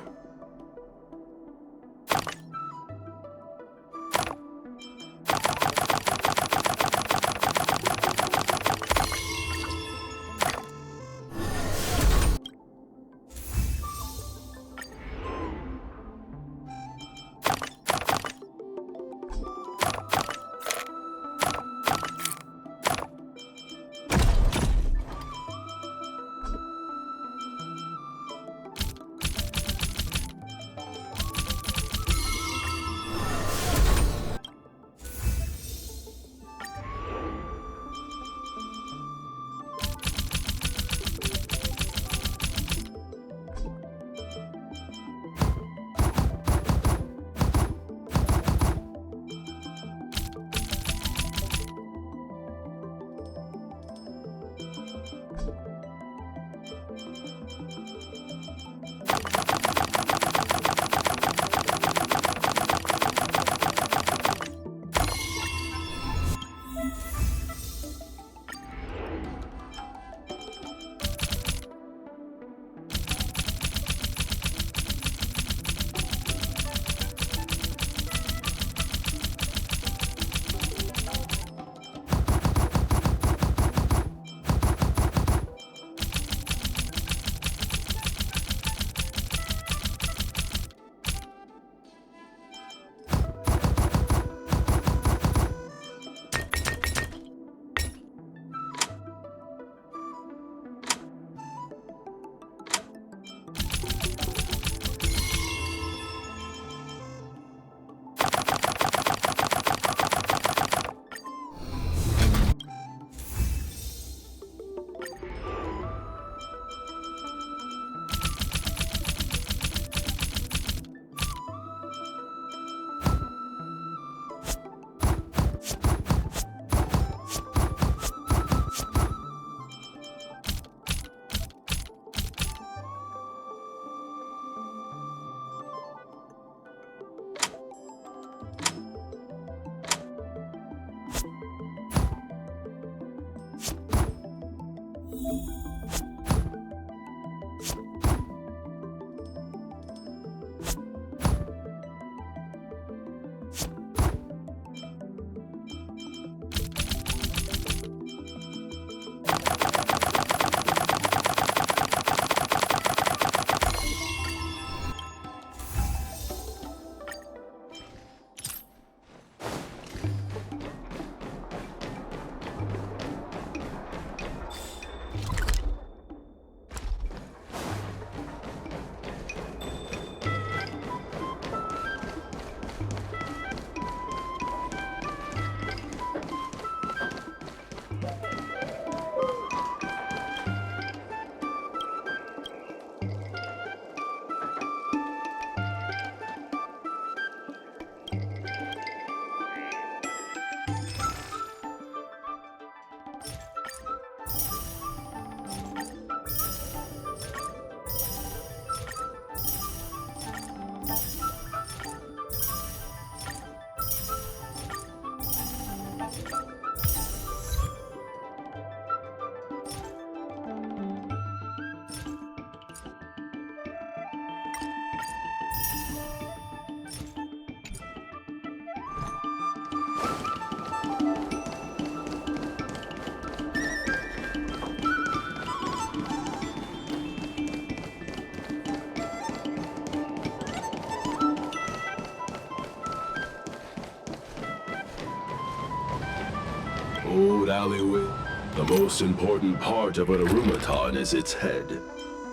Old alleyway. The most important part of an Aurumatan is its head.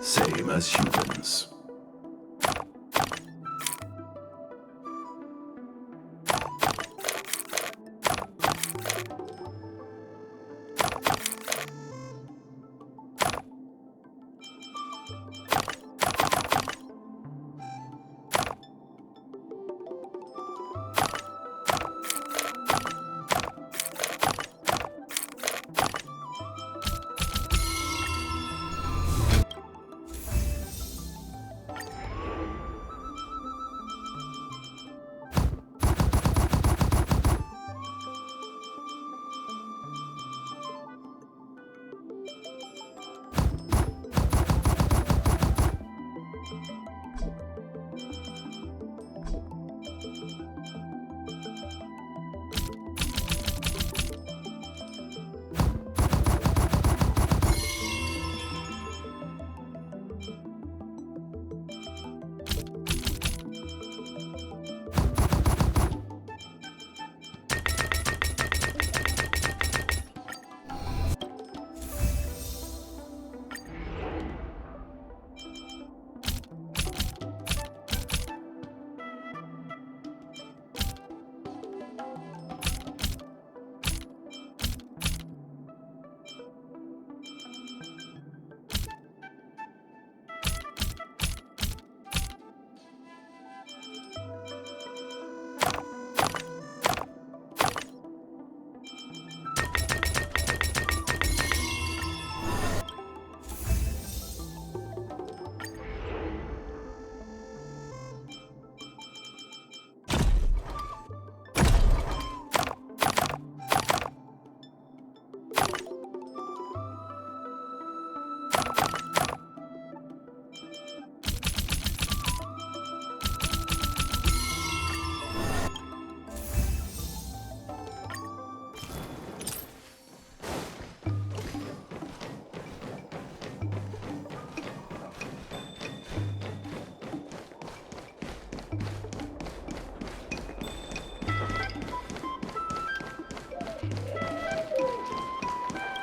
Same as humans.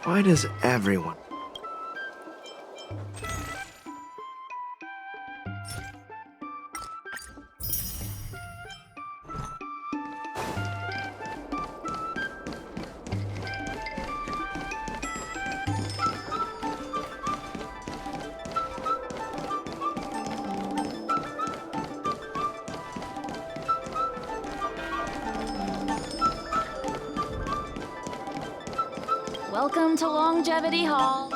Why does everyone... Welcome to Longevity Hall.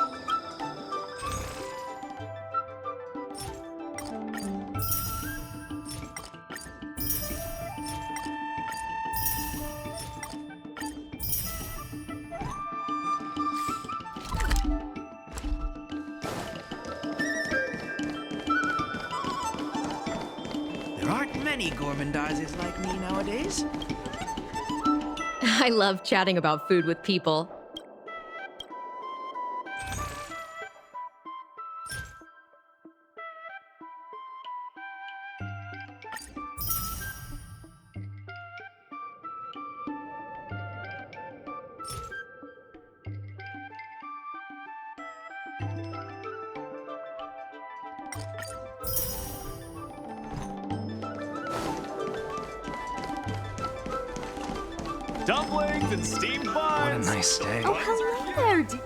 many gourmandizers like me nowadays. I love chatting about food with people. Dumplings and steamed buns. What a nice day. Oh, hello there.